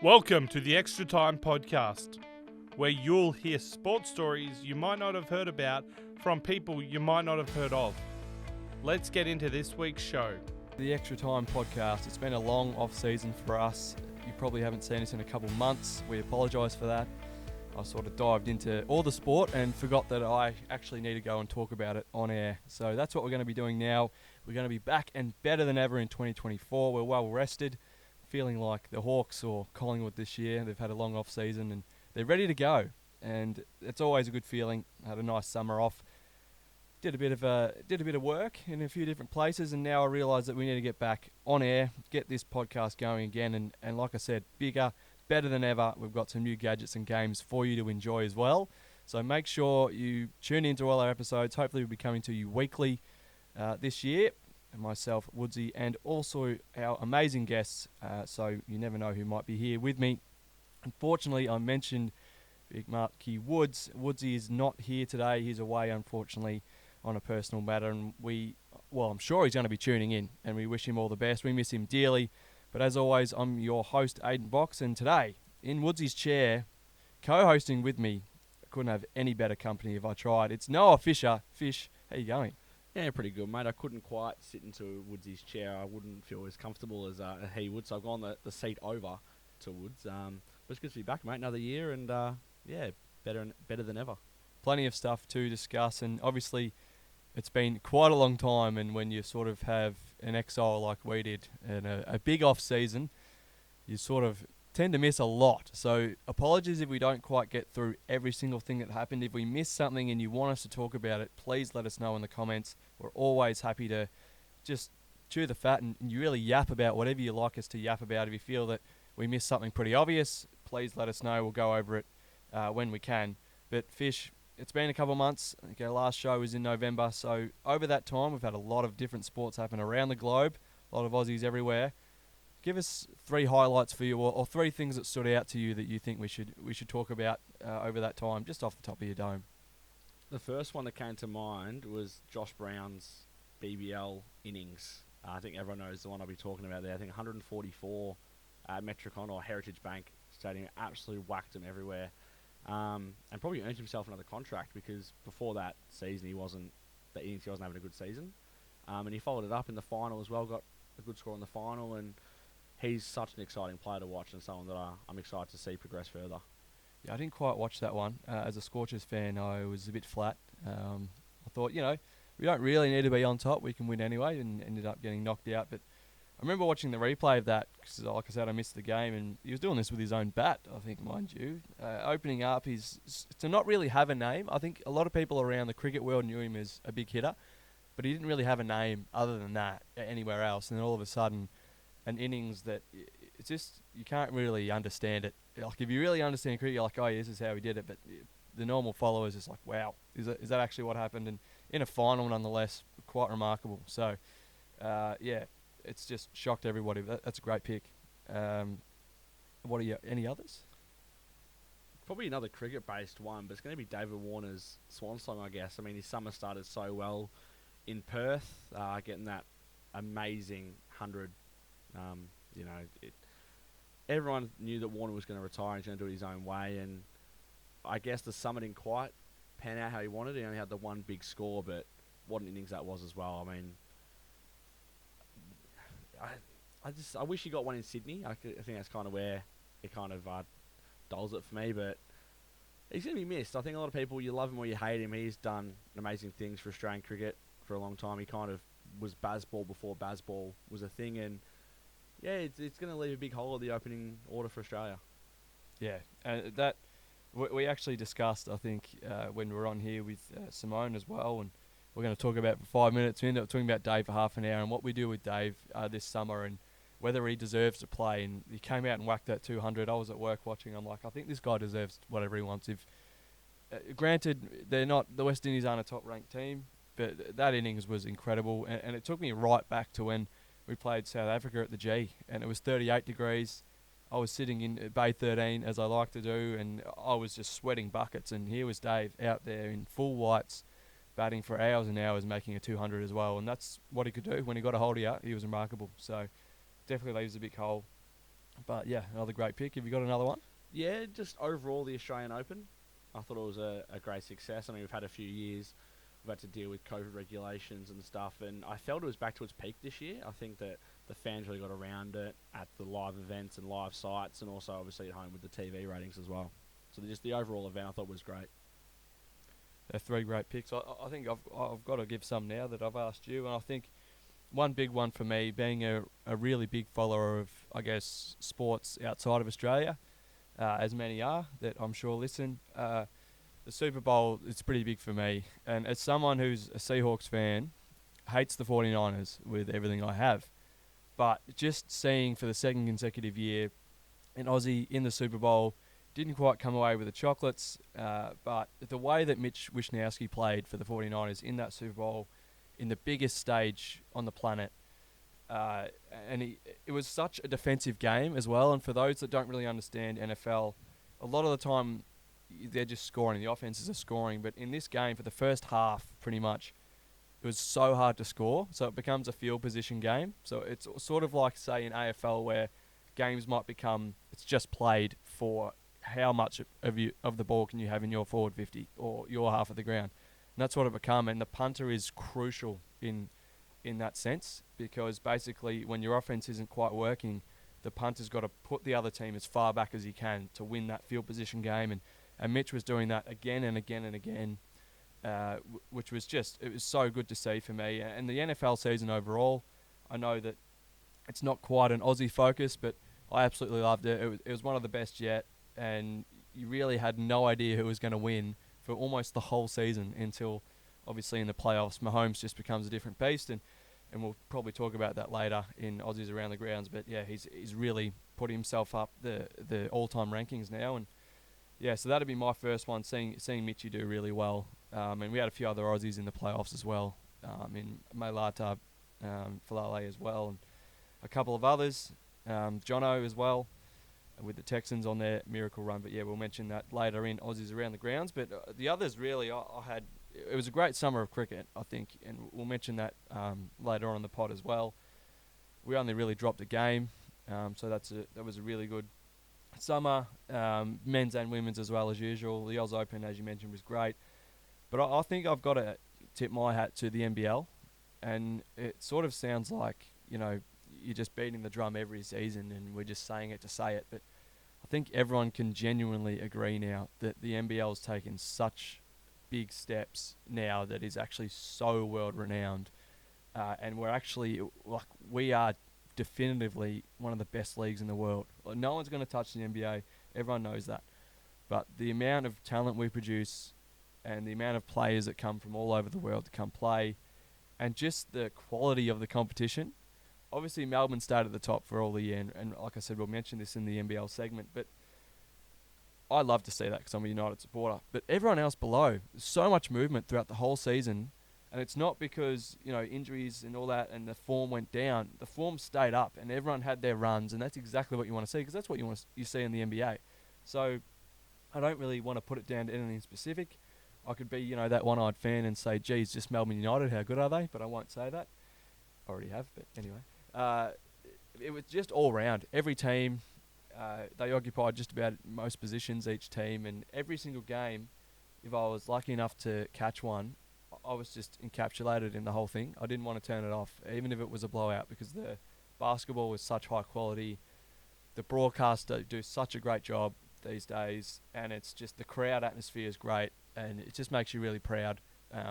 Welcome to the Extra Time Podcast, where you'll hear sports stories you might not have heard about from people you might not have heard of. Let's get into this week's show. The Extra Time Podcast. It's been a long off-season for us. You probably haven't seen us in a couple of months. We apologise for that. I sort of dived into all the sport and forgot that I actually need to go and talk about it on air. So that's what we're going to be doing now. We're going to be back and better than ever in 2024. We're well rested, feeling like the Hawks or Collingwood this year. They've had a long off-season and they're ready to go. And it's always a good feeling. Had a nice summer off. Did a bit of work in a few different places, and now I realise that we need to get back on air, get this podcast going again, and like I said, bigger, better than ever. We've got some new gadgets and games for you to enjoy as well. So make sure you tune into all our episodes. Hopefully we'll be coming to you weekly this year. And myself, Woodsy, and also our amazing guests. So you never know who might be here with me. Unfortunately, I mentioned Big Marky Woods. Woodsy is not here today. He's away, unfortunately, on a personal matter, and I'm sure he's going to be tuning in, and we wish him all the best. We miss him dearly, but as always, I'm your host, Aidan Box, and today, in Woodsy's chair, co-hosting with me, I couldn't have any better company if I tried. It's Noah Fisher. Fish, how you going? Yeah, pretty good, mate. I couldn't quite sit into Woodsy's chair. I wouldn't feel as comfortable as he would, so I've gone the seat over to Woods. But it's good to be back, mate. Another year, and better than ever. Plenty of stuff to discuss, and obviously it's been quite a long time, and when you sort of have an exile like we did and a big off-season, you sort of tend to miss a lot. So apologies if we don't quite get through every single thing that happened. If we miss something and you want us to talk about it, please let us know in the comments. We're always happy to just chew the fat and you really yap about whatever you like us to yap about. If you feel that we missed something pretty obvious, please let us know. We'll go over it when we can. But Fish, it's been a couple of months. I think our last show was in November. So over that time, we've had a lot of different sports happen around the globe. A lot of Aussies everywhere. Give us 3 highlights for you, or 3 things that stood out to you that you think we should talk about over that time, just off the top of your dome. The first one that came to mind was Josh Brown's BBL innings. I think everyone knows the one I'll be talking about there. I think 144 at Metricon or Heritage Bank Stadium. Absolutely whacked him everywhere. And probably earned himself another contract because before that season, he wasn't having a good season. And he followed it up in the final as well, got a good score in the final, and he's such an exciting player to watch and someone that I'm excited to see progress further. Yeah, I didn't quite watch that one. As a Scorchers fan, I was a bit flat. I thought, we don't really need to be on top. We can win anyway, and ended up getting knocked out. But I remember watching the replay of that because, like I said, I missed the game, and he was doing this with his own bat, I think, mind you. Opening up, to not really have a name. I think a lot of people around the cricket world knew him as a big hitter, but he didn't really have a name other than that anywhere else. And then all of a sudden, an innings that it's just, you can't really understand it. Like, if you really understand cricket, you're like, oh yeah, this is how he did it. But the normal follower is just like, wow, is that actually what happened? And in a final, nonetheless, quite remarkable. So, it's just shocked everybody. That's a great pick. What are any others? Probably another cricket-based one, but it's going to be David Warner's swan song, I guess. I mean, his summer started so well in Perth, getting that amazing 100. Everyone knew that Warner was going to retire and he's going to do it his own way, and I guess the summer didn't quite pan out how he wanted. He only had the one big score, but what an innings that was as well. I mean, I wish he got one in Sydney. I think that's kind of where it kind of dulls it for me, but he's going to be missed. I think a lot of people, you love him or you hate him. He's done amazing things for Australian cricket for a long time. He kind of was Bazball before Bazball was a thing, and yeah, it's going to leave a big hole at the opening order for Australia. Yeah, that we actually discussed, I think, when we were on here with Simone as well, and we're going to talk about it for 5 minutes. We ended up talking about Dave for half an hour and what we do with Dave this summer and whether he deserves to play. And he came out and whacked that 200. I was at work watching. I'm like, I think this guy deserves whatever he wants. If granted, the West Indies aren't a top-ranked team, but that innings was incredible, and it took me right back to when we played South Africa at the G, and it was 38 degrees. I was sitting in Bay 13, as I like to do, and I was just sweating buckets, and here was Dave out there in full whites, batting for hours and hours, making a 200 as well, and that's what he could do. When he got a hold of you, he was remarkable. So definitely leaves a big hole. But yeah, another great pick. Have you got another one? Yeah, just overall the Australian Open, I thought it was a great success. I mean, we've had a few years, we've had to deal with COVID regulations and stuff, and I felt it was back to its peak this year. I think that the fans really got around it at the live events and live sites, and also obviously at home with the TV ratings as well. So just the overall event I thought was great. They're three great picks. I think I've got to give some now that I've asked you, and I think one big one for me, being a really big follower of, I guess, sports outside of Australia, as many are that I'm sure listen, the Super Bowl is pretty big for me. And as someone who's a Seahawks fan, hates the 49ers with everything I have, but just seeing for the second consecutive year an Aussie in the Super Bowl, didn't quite come away with the chocolates, but the way that Mitch Wishnowsky played for the 49ers in that Super Bowl, in the biggest stage on the planet, and it was such a defensive game as well. And for those that don't really understand NFL, a lot of the time they're just scoring, the offenses are scoring, but in this game for the first half pretty much it was so hard to score, so it becomes a field position game. So it's sort of like, say, in AFL where games might become, it's just played for how much of the ball can you have in your forward 50 or your half of the ground. And that's what it become, and the punter is crucial in that sense, because basically when your offense isn't quite working, the punter's got to put the other team as far back as he can to win that field position game, and Mitch was doing that again and again and again, which was just, it was so good to see for me. And the NFL season overall, I know that it's not quite an Aussie focus, but I absolutely loved it. It was one of the best yet, and you really had no idea who was going to win for almost the whole season until, obviously, in the playoffs, Mahomes just becomes a different beast, and we'll probably talk about that later in Aussies Around the Grounds. But yeah, he's really put himself up the all-time rankings now, and yeah, so that'd be my first one, seeing Mitchie do really well. And we had a few other Aussies in the playoffs as well, in Mailata, Falale as well, and a couple of others, Jono as well, with the Texans on their miracle run. But yeah, we'll mention that later in Aussies Around the Grounds. But the others, really, it was a great summer of cricket, I think, and we'll mention that later on in the pod as well. We only really dropped a game, so that was a really good summer, men's and women's as well as usual. The Oz Open, as you mentioned, was great. But I think I've got to tip my hat to the NBL, and it sort of sounds like, you're just beating the drum every season and we're just saying it to say it, but I think everyone can genuinely agree now that the NBL's taken such big steps now that is actually so world renowned, and we are definitively one of the best leagues in the world. No one's going to touch the NBA, everyone knows that, but the amount of talent we produce and the amount of players that come from all over the world to come play, and just the quality of the competition. Obviously, Melbourne stayed at the top for all the year, and like I said, we'll mention this in the NBL segment, but I love to see that because I'm a United supporter. But everyone else below, there's so much movement throughout the whole season, and it's not because, injuries and all that and the form went down. The form stayed up, and everyone had their runs, and that's exactly what you want to see, because that's what you see in the NBA. So I don't really want to put it down to anything specific. I could be, that one-eyed fan and say, geez, just Melbourne United, how good are they? But I won't say that. I already have, but anyway. It was just all round. Every team, they occupied just about most positions, each team, and every single game, if I was lucky enough to catch one, I was just encapsulated in the whole thing. I didn't want to turn it off, even if it was a blowout, because the basketball was such high quality. The broadcaster do such a great job these days, and it's just the crowd atmosphere is great, and it just makes you really proud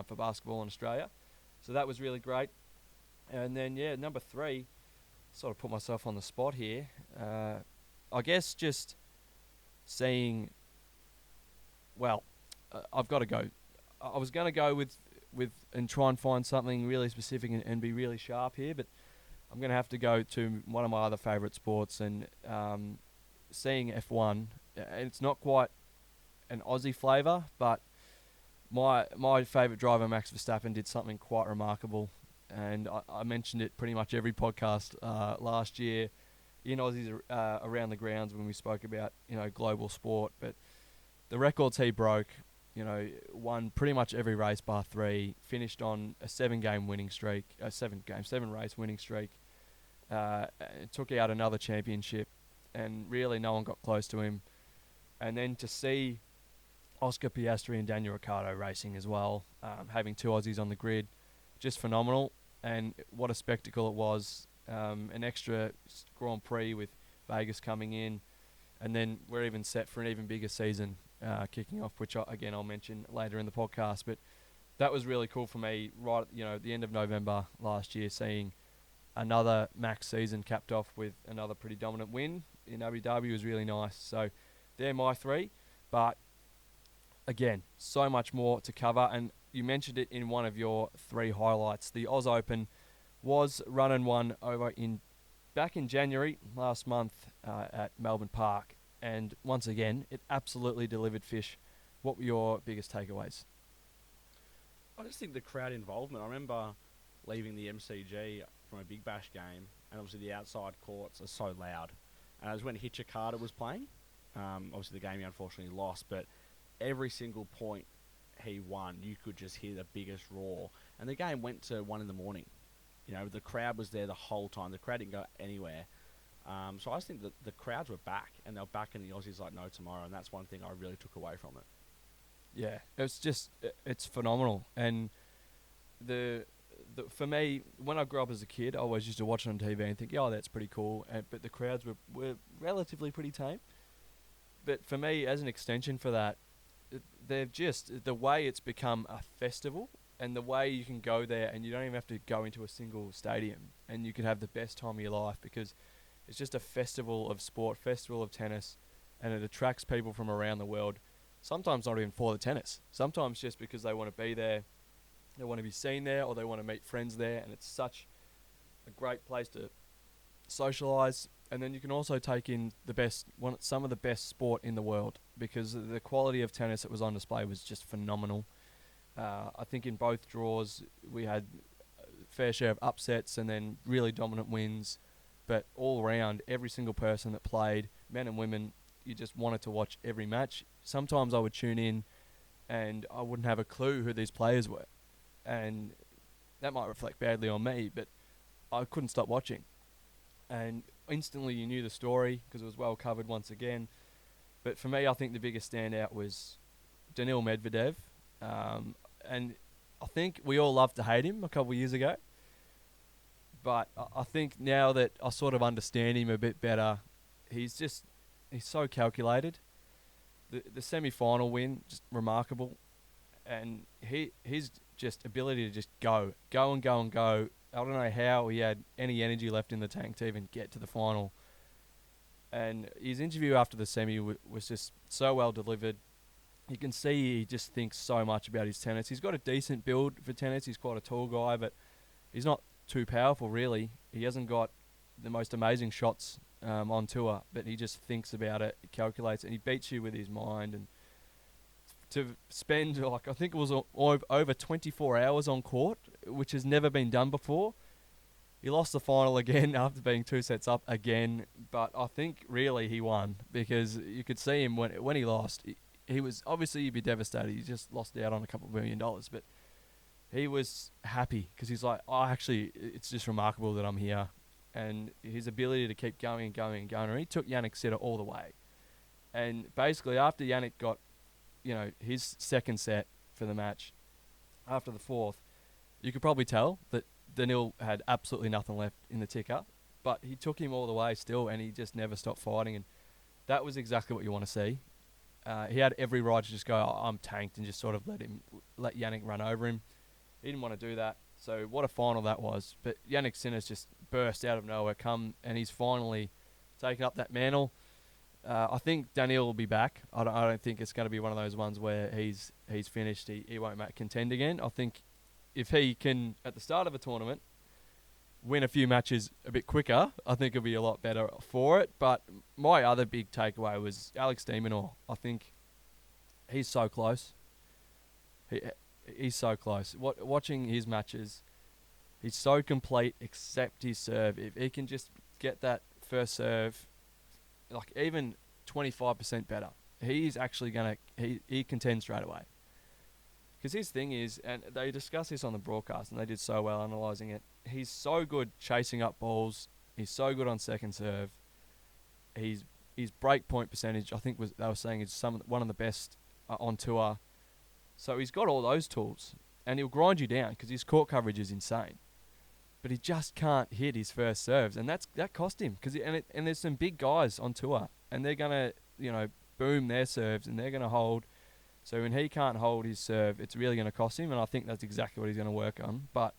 for basketball in Australia. So that was really great. And then, number 3, sort of put myself on the spot here. I guess just seeing, I've got to go. I was going to go with and try and find something really specific and be really sharp here, but I'm going to have to go to one of my other favourite sports, and seeing F1. And it's not quite an Aussie flavour, but my favourite driver, Max Verstappen, did something quite remarkable. And I mentioned it pretty much every podcast last year in Aussies Around the Grounds when we spoke about, global sport. But the records he broke, won pretty much every race bar 3, finished on a 7-race winning streak, took out another championship. and really no one got close to him. And then to see Oscar Piastri and Daniel Ricciardo racing as well, having two Aussies on the grid, just phenomenal. And what a spectacle it was. An extra Grand Prix with Vegas coming in, and then we're even set for an even bigger season kicking off, which again I'll mention later in the podcast. But that was really cool for me, right at the end of November last year, seeing another Max season capped off with another pretty dominant win in Abu Dhabi was really nice. So they're my three, but again, so much more to cover. And you mentioned it in one of your three highlights. The Oz Open was run and won back in January last month at Melbourne Park. And once again, it absolutely delivered fish. What were your biggest takeaways? I just think the crowd involvement. I remember leaving the MCG from a Big Bash game, and obviously the outside courts are so loud. And it was when Hitcher Carter was playing. Obviously the game he unfortunately lost, but every single point he won, you could just hear the biggest roar. And the game went to 1 a.m. The crowd was there the whole time. The crowd didn't go anywhere. So I just think that the crowds were back, and they're back in the Aussies like no tomorrow, and that's one thing I really took away from it. Yeah, it's phenomenal. And for me, when I grew up as a kid, I always used to watch it on TV and think, that's pretty cool. But the crowds were relatively pretty tame. But for me, as an extension for that, they've just, the way it's become a festival, and the way you can go there and you don't even have to go into a single stadium, and you can have the best time of your life, because it's just a festival of sport, festival of tennis, and it attracts people from around the world. Sometimes not even for the tennis. Sometimes just because they want to be there, they want to be seen there, or they want to meet friends there, and it's such a great place to socialise. And then you can also take in some of the best sport in the world, because the quality of tennis that was on display was just phenomenal. I think in both draws we had a fair share of upsets and then really dominant wins, but all around, every single person that played, men and women, you just wanted to watch every match. Sometimes I would tune in and I wouldn't have a clue who these players were, and that might reflect badly on me, but I couldn't stop watching. And instantly you knew the story because it was well covered once again. But for me, I think the biggest standout was Daniil Medvedev. And I think we all loved to hate him a couple of years ago. But I think now that I sort of understand him a bit better, he's so calculated. The semi-final win, just remarkable. And his just ability to just go and go and go. I don't know how he had any energy left in the tank to even get to the final. And his interview after the semi was just so well delivered. You can see he just thinks so much about his tennis. He's got a decent build for tennis. He's quite a tall guy, but he's not too powerful, really. He hasn't got the most amazing shots on tour, but he just thinks about it, he calculates it, and he beats you with his mind. And to spend, I think it was over 24 hours on court, which has never been done before. He lost the final again after being 2 sets up again, but I think really he won, because you could see him when he lost. He was, obviously you'd be devastated. He just lost out on a couple $1 million, but he was happy because he's like, it's just remarkable that I'm here. And his ability to keep going and going and going. And he took Yannick Sinner all the way. And basically after Yannick got, his second set for the match, after the fourth, you could probably tell that Daniil had absolutely nothing left in the ticker. But he took him all the way still, and he just never stopped fighting. And that was exactly what you want to see. He had every right to just go, I'm tanked, and just sort of let Yannick run over him. He didn't want to do that. So what a final that was. But Yannick Sinner's just burst out of nowhere, and he's finally taken up that mantle. I think Daniil will be back. I don't think it's going to be one of those ones where he's finished. He won't contend again. I think if he can, at the start of a tournament, win a few matches a bit quicker, I think it'll be a lot better for it. But my other big takeaway was Alex de Minaur. I think he's so close. He's so close. Watching his matches, he's so complete except his serve. If he can just get that first serve, like even 25% better, he's actually going to, he contends straight away. Because his thing is, and they discussed this on the broadcast, and they did so well analysing it, he's so good chasing up balls, he's so good on second serve, his break point percentage, I think they were saying, is one of the best on tour. So he's got all those tools, and he'll grind you down because his court coverage is insane. But he just can't hit his first serves, and that cost him. And there's some big guys on tour, and they're gonna boom their serves, and they're gonna hold. So when he can't hold his serve, it's really gonna cost him, and I think that's exactly what he's gonna work on. But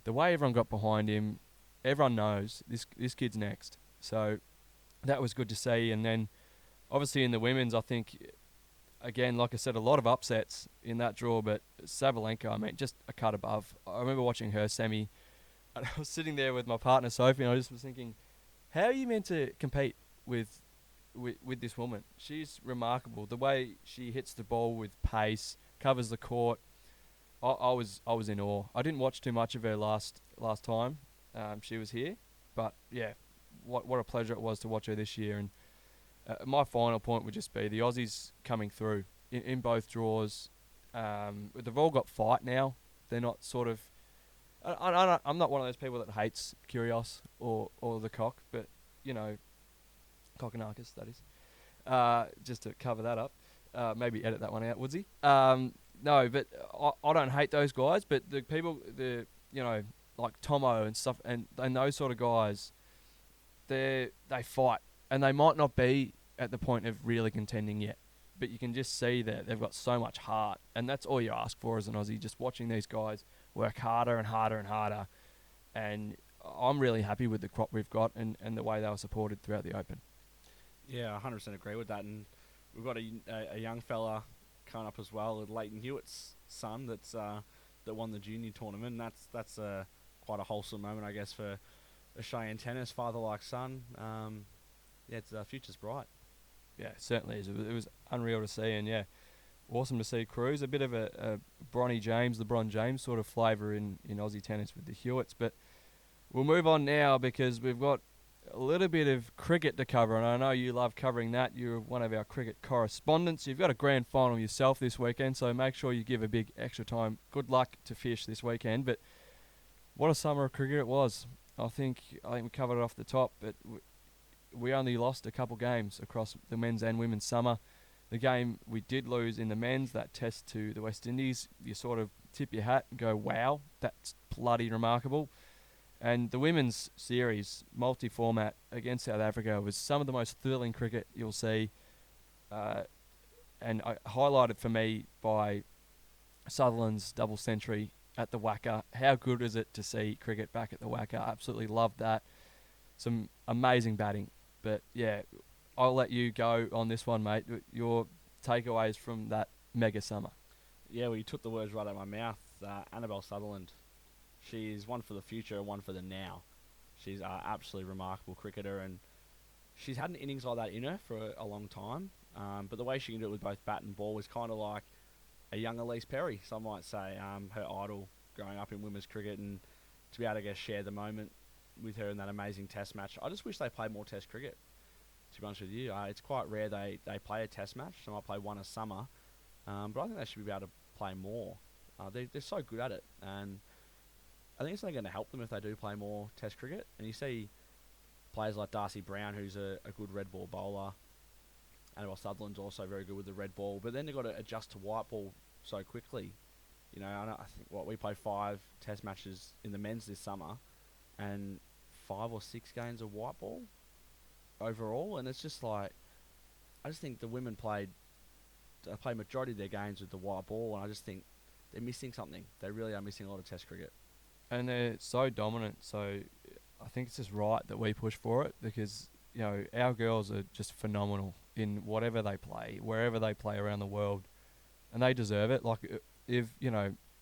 the way everyone got behind him, everyone knows this kid's next. So that was good to see. And then obviously in the women's, I think, again, like I said, a lot of upsets in that draw, but Sabalenka, I mean, just a cut above. I remember watching her semi, and I was sitting there with my partner Sophie, and I just was thinking, how are you meant to compete with this woman? She's remarkable. The way she hits the ball with pace, covers the court. I was in awe. I didn't watch too much of her last time she was here, but yeah, what a pleasure it was to watch her this year. And my final point would just be the Aussies coming through in both draws. They've all got fight now. They're not sort of... I'm not one of those people that hates Kyrgios or the cock, but, Kokonakis, that is. Just to cover that up. Maybe edit that one out, Woodsy. No, but I don't hate those guys, but the people, like Tomo and stuff, and those sort of guys, they fight, and they might not be at the point of really contending yet, but you can just see that they've got so much heart, and that's all you ask for as an Aussie, just watching these guys work harder and harder and harder, and I'm really happy with the crop we've got and the way they were supported throughout the Open. Yeah, 100% agree with that, and we've got a young fella coming up as well, Leighton Hewitt's son that won the junior tournament, and that's quite a wholesome moment, I guess, for Australian tennis, father like son. It's future's bright. Yeah, it certainly is. It was unreal to see, and yeah, awesome to see Cruz. A bit of a LeBron James sort of flavour in Aussie tennis with the Hewitts. But we'll move on now because we've got a little bit of cricket to cover, and I know you love covering that. You're one of our cricket correspondents. You've got a grand final yourself this weekend, so make sure you give a big extra time. Good luck to Fish this weekend. But what a summer of cricket it was. I think we covered it off the top, but we only lost a couple games across the men's and women's summer. The game we did lose in the men's, that test to the West Indies, you sort of tip your hat and go, wow, that's bloody remarkable. And the women's series, multi-format against South Africa, was some of the most thrilling cricket you'll see, and highlighted for me by Sutherland's double century at the Wacker. How good is it to see cricket back at the Wacker? Absolutely loved that. Some amazing batting. But yeah, I'll let you go on this one, mate. Your takeaways from that mega summer. Yeah, well, you took the words right out of my mouth. Annabelle Sutherland, she's one for the future and one for the now. She's an absolutely remarkable cricketer, and she's had an innings like that in her for a long time. But the way she can do it with both bat and ball is kind of like a young Elise Perry, some might say, her idol growing up in women's cricket, and to be able to share the moment with her in that amazing test match. I just wish they played more test cricket, to be honest with you. It's quite rare they play a test match. They might play one a summer, but I think they should be able to play more. They're so good at it, and I think it's only going to help them if they do play more test cricket. And you see players like Darcy Brown, who's a good red ball bowler, and Sutherland's also very good with the red ball, but then they've got to adjust to white ball so quickly. I think we played 5 test matches in the men's this summer, and 5 or 6 games of white ball overall, and it's just like, I just think the women played majority of their games with the white ball, and I just think they're missing something. They really are missing a lot of test cricket. And they're so dominant, so I think it's just right that we push for it, because our girls are just phenomenal in whatever they play, wherever they play around the world, and they deserve it. Like, if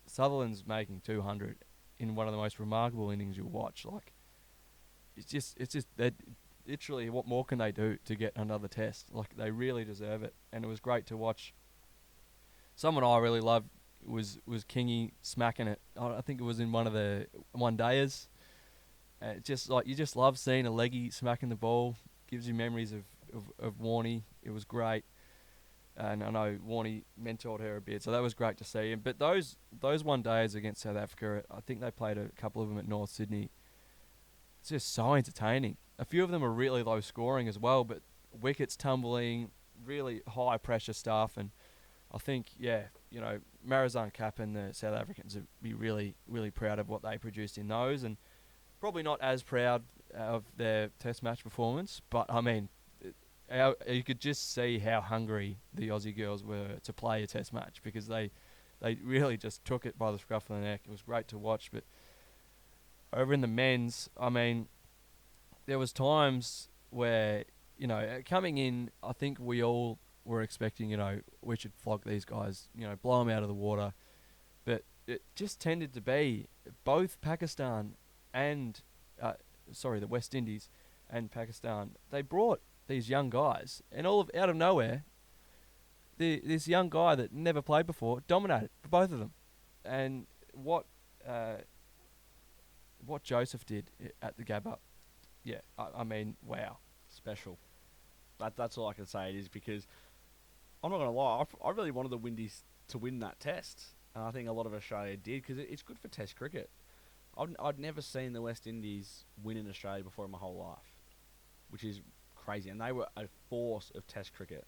Sutherland's making 200 in one of the most remarkable innings you'll watch, like, it's just that literally, what more can they do to get another test? Like, they really deserve it, and it was great to watch. Someone I really loved was Kingy smacking it. I think it was in one of the one-dayers. Just like, you just love seeing a leggy smacking the ball. Gives you memories of Warnie. It was great. And I know Warnie mentored her a bit, so that was great to see. But those one days against South Africa, I think they played a couple of them at North Sydney. it's just so entertaining. A few of them are really low scoring as well, but wickets tumbling, really high pressure stuff, and I think, Marizan Cap and the South Africans would be really, really proud of what they produced in those, and probably not as proud of their Test match performance, but I mean, you could just see how hungry the Aussie girls were to play a Test match, because they really just took it by the scruff of the neck. It was great to watch. But over in the men's, I mean, there was times where, coming in, I think we all were expecting, we should flog these guys, blow them out of the water. But it just tended to be both Pakistan and, the West Indies and Pakistan, they brought these young guys, and out of nowhere, this young guy that never played before dominated for both of them. And what Joseph did at the Gabba, I mean, wow. Special. That's all I can say. It is, because I'm not going to lie, I really wanted the Windies to win that Test, and I think a lot of Australia did, because it's good for Test cricket. I'd never seen the West Indies win in Australia before in my whole life, which is crazy. And they were a force of Test cricket.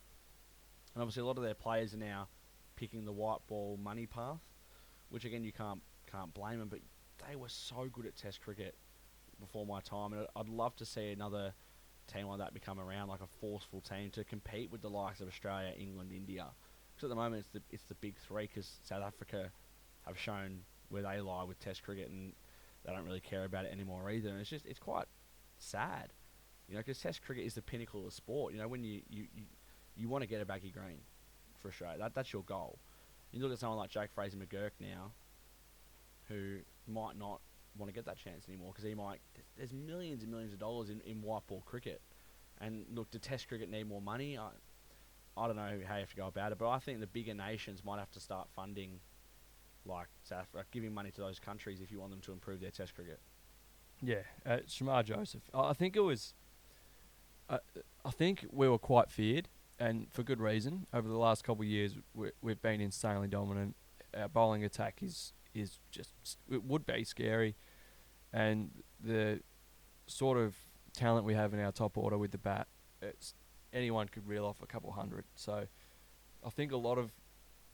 And obviously a lot of their players are now picking the white ball money path, which again you can't blame them, but they were so good at Test cricket before my time, and I'd love to see another team like that become around, like a forceful team to compete with the likes of Australia, England, India. Because at the moment it's the big three, because South Africa have shown where they lie with Test cricket, and they don't really care about it anymore either. And it's quite sad, because Test cricket is the pinnacle of the sport. When you want to get a baggy green for Australia, that's your goal. You look at someone like Jake Fraser McGurk now, who might not want to get that chance anymore, because there's millions and millions of dollars in white ball cricket. And look, do Test cricket need more money? I don't know how you have to go about it, but I think the bigger nations might have to start funding, like South Africa, giving money to those countries if you want them to improve their Test cricket. Yeah, Shamar Joseph. I think it was. I think we were quite feared, and for good reason. Over the last couple of years, we've been insanely dominant. Our bowling attack is just, it would be scary, and the sort of talent we have in our top order with the bat, anyone could reel off a couple hundred. So I think a lot of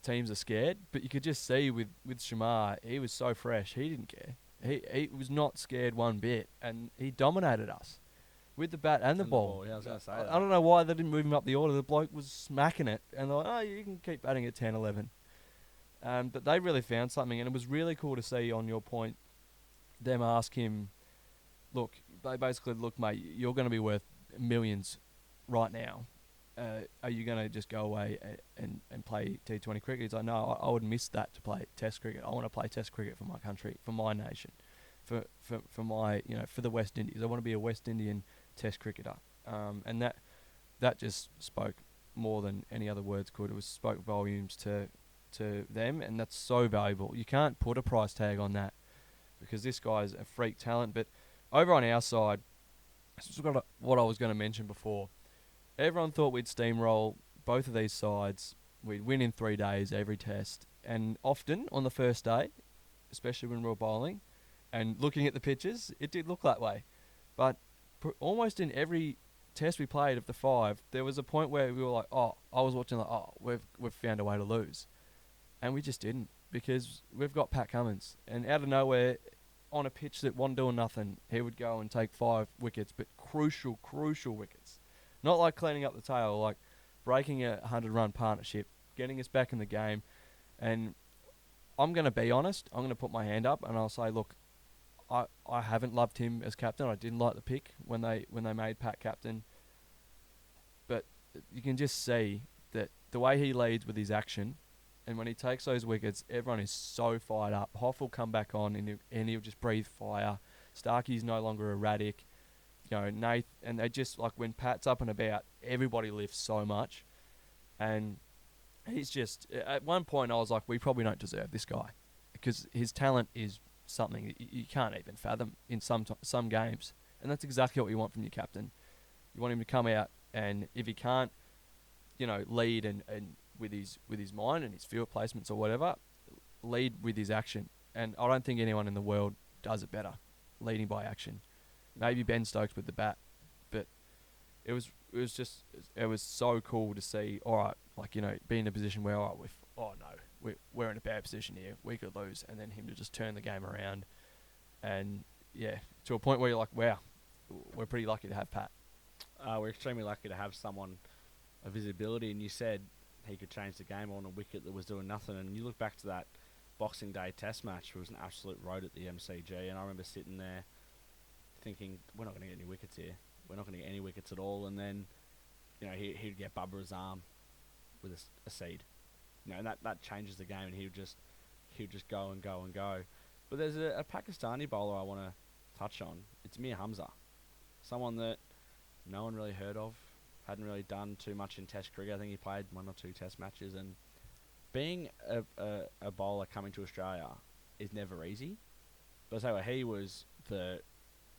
teams are scared, but you could just see with Shamar, he was so fresh, he didn't care. He was not scared one bit, and he dominated us with the bat and the ball. Yeah, I was going to say I don't know why they didn't move him up the order. The bloke was smacking it, and they're like, oh, you can keep batting at 10, 11. But they really found something, and it was really cool to see, on your point, them ask him, look, they basically, look, mate, you're going to be worth millions right now. Are you going to just go away and play T20 cricket? He's like, no, I would miss that to play Test cricket. I want to play Test cricket for my country, for my nation, for my, for the West Indies. I want to be a West Indian Test cricketer. And that just spoke more than any other words could. It spoke volumes to them, and that's so valuable. You can't put a price tag on that, because this guy's a freak talent. But over on our side, this is what I was going to mention before. Everyone thought we'd steamroll both of these sides. We'd win in 3 days every Test, and often on the first day, especially when we were bowling and looking at the pitches, it did look that way. But almost in every Test we played of the 5, there was a point where we were like, I was watching like, we've found a way to lose. And we just didn't, because we've got Pat Cummins. And out of nowhere, on a pitch that wasn't doing nothing, he would go and take 5 wickets, but crucial wickets. Not like cleaning up the tail, like breaking a 100-run partnership, getting us back in the game. And I'm going to be honest, I'm going to put my hand up and I'll say, look, I haven't loved him as captain. I didn't like the pick when they made Pat captain. But you can just see that the way he leads with his action, and when he takes those wickets, everyone is so fired up. Hoff will come back on and he'll just breathe fire. Starkey's no longer erratic. Nath, and they just, like, when Pat's up and about, everybody lifts so much. And he's just, at one point I was like, we probably don't deserve this guy, because his talent is something that you can't even fathom in some games. And that's exactly what you want from your captain. You want him to come out, and if he can't, lead and with his mind and his field placements or whatever, lead with his action. And I don't think anyone in the world does it better, leading by action. maybe Ben Stokes with the bat, but it was so cool to see. All right, like, be in a position where we're in a bad position here, we could lose, and then him to just turn the game around, and to a point where you're like, wow, we're pretty lucky to have Pat. We're extremely lucky to have someone of visibility, and you said he could change the game on a wicket that was doing nothing, and you look back to that Boxing Day Test match, it was an absolute road at the MCG, and I remember sitting there thinking, we're not going to get any wickets here. We're not going to get any wickets at all, and then, he'd get Bubba Azam with a seed. And that changes the game, and he would just go and go and go. But there's a Pakistani bowler I want to touch on. It's Mir Hamza, someone that no one really heard of, hadn't really done too much in Test cricket. I think he played 1 or 2 Test matches, and being a bowler coming to Australia is never easy. But I tell you what, he was the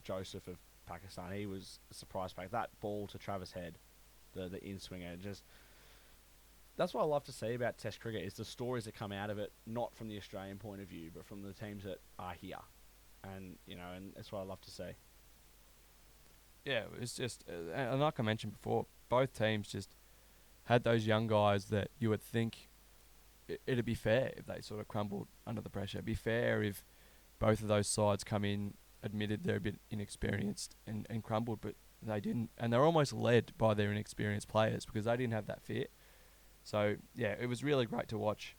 Joseph of Pakistan. He was a surprise pack. That ball to Travis Head, the in-swinger, that's what I love to see about Test cricket, is the stories that come out of it, not from the Australian point of view, but from the teams that are here. And, and that's what I love to see. Yeah, it's just, and like I mentioned before, both teams just had those young guys that you would think it'd be fair if they sort of crumbled under the pressure. It'd be fair if both of those sides come in, admitted they're a bit inexperienced and crumbled, but they didn't. And they're almost led by their inexperienced players because they didn't have that fear. So, yeah, it was really great to watch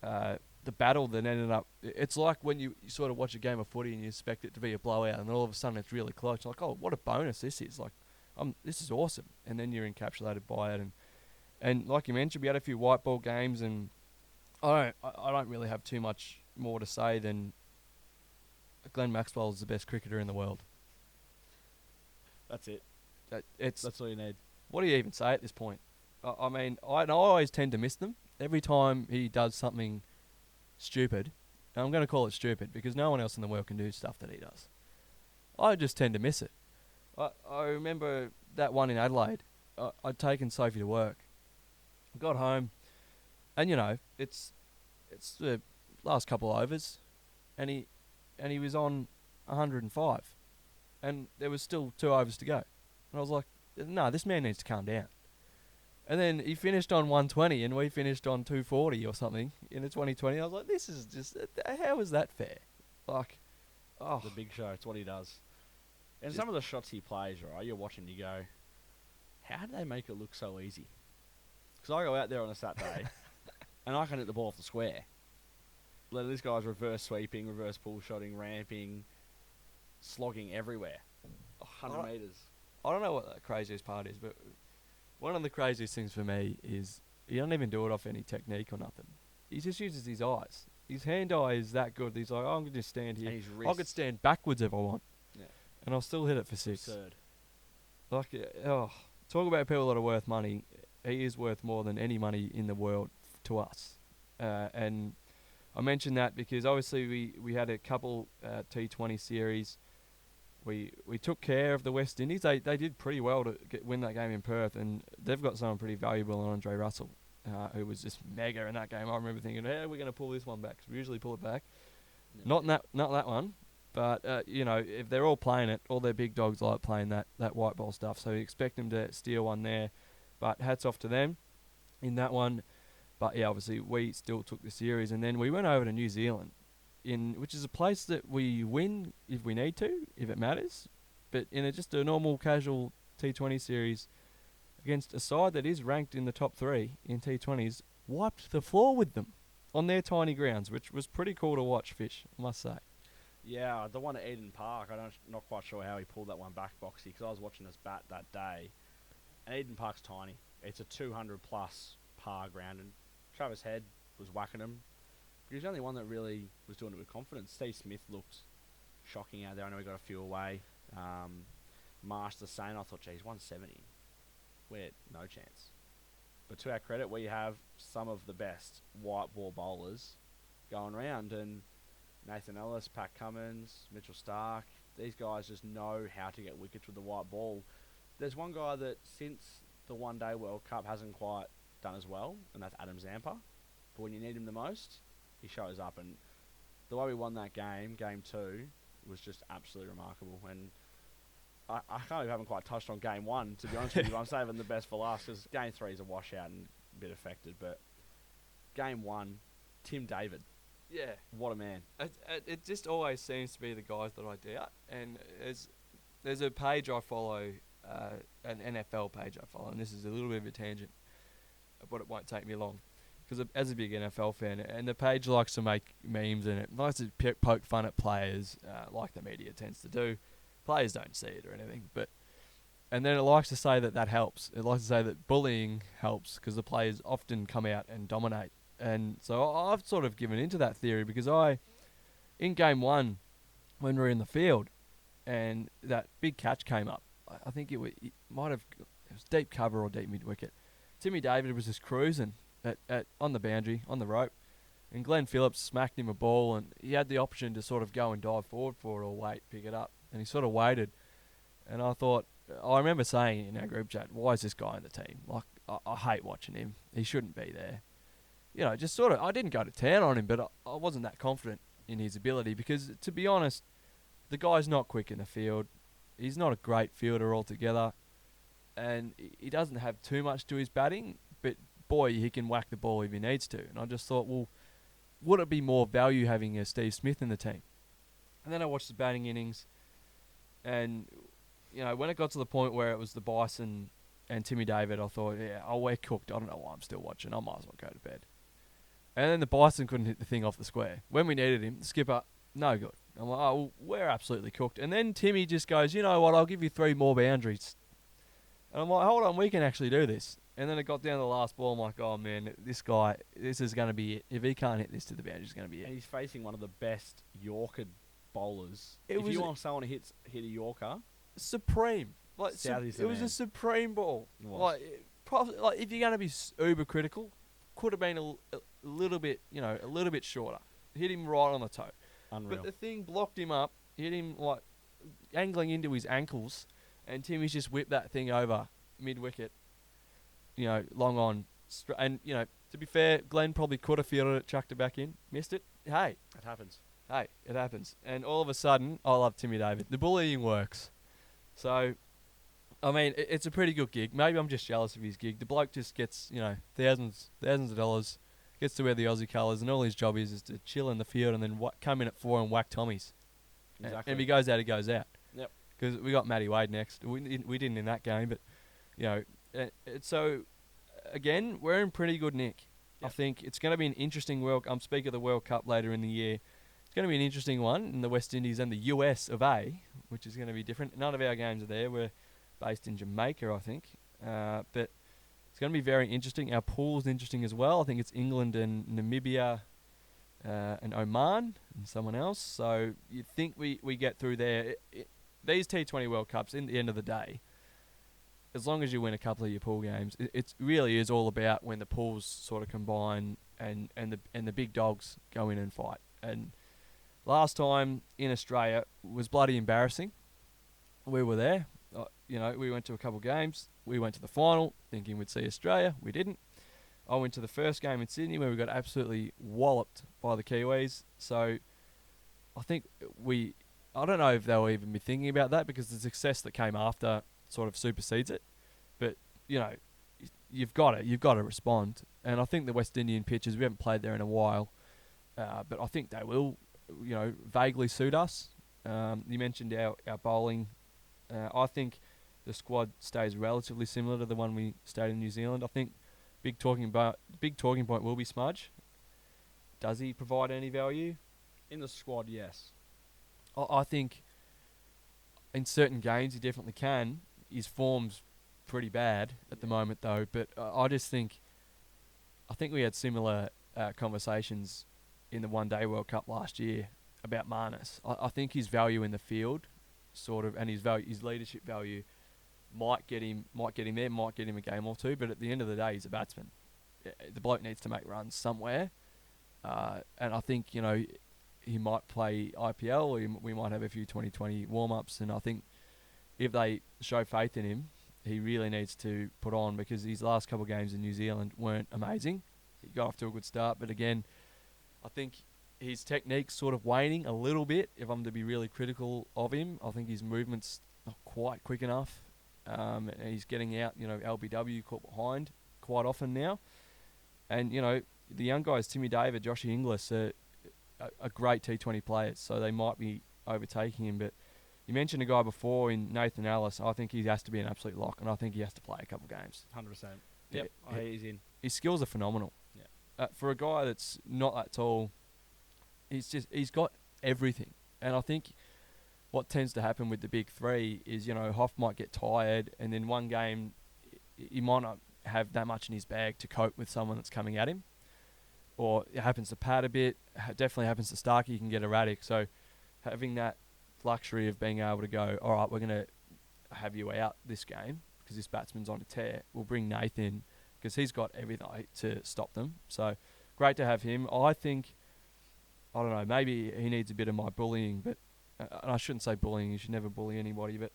the battle that ended up. It's like when you sort of watch a game of footy and you expect it to be a blowout, and then all of a sudden it's really close. You're like, oh, what a bonus this is. Like, this is awesome. And then you're encapsulated by it. And like you mentioned, we had a few white ball games, and I don't really have too much more to say than Glenn Maxwell is the best cricketer in the world. That's it. That's all you need. What do you even say at this point? I mean, I always tend to miss them. Every time he does something stupid, and I'm going to call it stupid because no one else in the world can do stuff that he does, I just tend to miss it. I remember that one in Adelaide. I'd taken Sophie to work. Got home, and it's the last couple of overs, and he was on 105, and there was still 2 overs to go, and I was like, no, this man needs to calm down. And then he finished on 120, and we finished on 240 or something in the 2020. I was like, this is just, how is that fair? Like, oh, the big show. It's what he does. And some of the shots he plays, right, you're watching, you go, how do they make it look so easy? Because I go out there on a Saturday, and I can hit the ball off the square. This guy's reverse sweeping, reverse pull shotting, ramping, slogging everywhere. 100 metres. I don't know what the craziest part is, but one of the craziest things for me is he doesn't even do it off any technique or nothing. He just uses his eyes. His hand-eye is that good. He's like, I'm going to just stand here. I could stand backwards if I want. Yeah. And I'll still hit it for 6. Absurd. Like, talk about people that are worth money. He is worth more than any money in the world to us. And I mention that because obviously we had a couple T20 series. We took care of the West Indies. They did pretty well to win that game in Perth, and they've got someone pretty valuable in Andre Russell, who was just mega in that game. I remember thinking, how are we going to pull this one back? 'Cause we usually pull it back. No. Not that one, but if they're all playing it, all their big dogs like playing that white ball stuff. So you expect them to steal one there, but hats off to them in that one. But yeah, obviously we still took the series, and then we went over to New Zealand, which is a place that we win if we need to, if it matters. But in just a normal, casual T20 series against a side that is ranked in the top 3 in T20s, wiped the floor with them on their tiny grounds, which was pretty cool to watch, Fish, I must say. Yeah, the one at Eden Park, I'm not quite sure how he pulled that one back, Boxy, because I was watching us bat that day. And Eden Park's tiny. It's a 200-plus par ground, and Travis Head was whacking him. He was the only one that really was doing it with confidence. Steve Smith looked shocking out there. I know he got a few away. Marsh the same. I thought, geez, 170. We're no chance. But to our credit, we have some of the best white ball bowlers going around. And Nathan Ellis, Pat Cummins, Mitchell Stark, these guys just know how to get wickets with the white ball. There's one guy that since the One Day World Cup hasn't quite done as well, and that's Adam Zampa. But when you need him the most, he shows up, and the way we won that game 2, was just absolutely remarkable. And I can't believe I haven't quite touched on game 1, to be honest with you. I'm saving the best for last because game 3 is a washout and a bit affected. But game 1, Tim David. Yeah. What a man. It just always seems to be the guys that I doubt. And there's a page I follow, an NFL page I follow, and this is a little bit of a tangent, but it won't take me long. Because as a big NFL fan, and the page likes to make memes and it likes to poke fun at players, like the media tends to do. Players don't see it or anything, and then it likes to say that helps. It likes to say that bullying helps because the players often come out and dominate. And so I've sort of given into that theory because in game 1, when we were in the field, and that big catch came up, I think it was deep cover or deep mid wicket. Timmy David was just cruising on the boundary, on the rope, and Glenn Phillips smacked him a ball, and he had the option to sort of go and dive forward for it or wait, pick it up, and he sort of waited. And I remember saying in our group chat, why is this guy in the team? Like, I hate watching him. He shouldn't be there. Just sort of, I didn't go to town on him, but I wasn't that confident in his ability because, to be honest, the guy's not quick in the field. He's not a great fielder altogether, and he doesn't have too much to his batting, but boy, he can whack the ball if he needs to. And I just thought, well, would it be more value having a Steve Smith in the team? And then I watched the batting innings, and when it got to the point where it was the Bison and Timmy David, I thought, we're cooked. I don't know why I'm still watching. I might as well go to bed. And then the Bison couldn't hit the thing off the square. When we needed him, the skipper, no good. I'm like, well, we're absolutely cooked. And then Timmy just goes, you know what, I'll give you 3 more boundaries. And I'm like, hold on, we can actually do this. And then it got down to the last ball. I'm like, oh, man, this guy, this is going to be it. If he can't hit this to the boundary, it's going to be it. And he's facing one of the best Yorker bowlers. If you want someone to hit a Yorker, supreme. Like it was a supreme ball. Like if you're going to be uber critical, could have been a little bit, a little bit shorter. Hit him right on the toe. Unreal. But the thing blocked him up, hit him like angling into his ankles, and Timmy's just whipped that thing over mid wicket. Long on. And, to be fair, Glenn probably could have fielded it, chucked it back in, missed it. Hey. It happens. Hey, it happens. And all of a sudden, I love Timmy David. The bullying works. So, I mean, it's a pretty good gig. Maybe I'm just jealous of his gig. The bloke just gets, thousands of dollars, gets to wear the Aussie colours, and all his job is to chill in the field and then come in at 4 and whack Tommies. Exactly. And if he goes out, he goes out. Yep. Because we got Matty Wade next. We didn't in that game, but, so, again, we're in pretty good nick. Yep. I think it's going to be an interesting I'm speaking of the World Cup later in the year. It's going to be an interesting one in the West Indies and the US of A, which is going to be different. None of our games are there. We're based in Jamaica, I think. But it's going to be very interesting. Our pool's interesting as well. I think it's England and Namibia and Oman and someone else. So you'd think we get through there. These T20 World Cups, in the end of the day, as long as you win a couple of your pool games, it really is all about when the pools sort of combine and the big dogs go in and fight. And last time in Australia was bloody embarrassing. We were there. We went to a couple of games. We went to the final thinking we'd see Australia. We didn't. I went to the first game in Sydney where we got absolutely walloped by the Kiwis. So I think I don't know if they'll even be thinking about that because the success that came after sort of supersedes it. But, you've got to respond. And I think the West Indian pitches, we haven't played there in a while, but I think they will, vaguely suit us. You mentioned our bowling. I think the squad stays relatively similar to the one we stayed in New Zealand. I think big talking point will be Smudge. Does he provide any value? In the squad, yes. I think in certain games he definitely can. His form's pretty bad at the moment though, but I think we had similar conversations in the One Day World Cup last year about Marnus. I think his value in the field sort of, and his leadership value might get him there, might get him a game or two, but at the end of the day, he's a batsman. The bloke needs to make runs somewhere, and I think, he might play IPL, or we might have a few 2020 warm-ups, and I think if they show faith in him, he really needs to put on, because his last couple of games in New Zealand weren't amazing. He got off to a good start, but again, I think his technique's sort of waning a little bit, if I'm to be really critical of him. I think his movement's not quite quick enough. And he's getting out, LBW caught behind quite often now. And, the young guys, Timmy David, Joshy Inglis, are great T20 players, so they might be overtaking him. But you mentioned a guy before in Nathan Ellis. I think he has to be an absolute lock, and I think he has to play a couple games. 100%. Yep, he's in. His skills are phenomenal. Yeah. For a guy that's not that tall, he's got everything. And I think what tends to happen with the big three is, Hoff might get tired, and then one game he might not have that much in his bag to cope with someone that's coming at him. Or it happens to Pat a bit. Definitely happens to Starkey. He can get erratic. So having that luxury of being able to go, all right, we're going to have you out this game because this batsman's on a tear. We'll bring Nathan because he's got everything to stop them. So great to have him. I think, I don't know, maybe he needs a bit of my bullying, but and I shouldn't say bullying. You should never bully anybody, but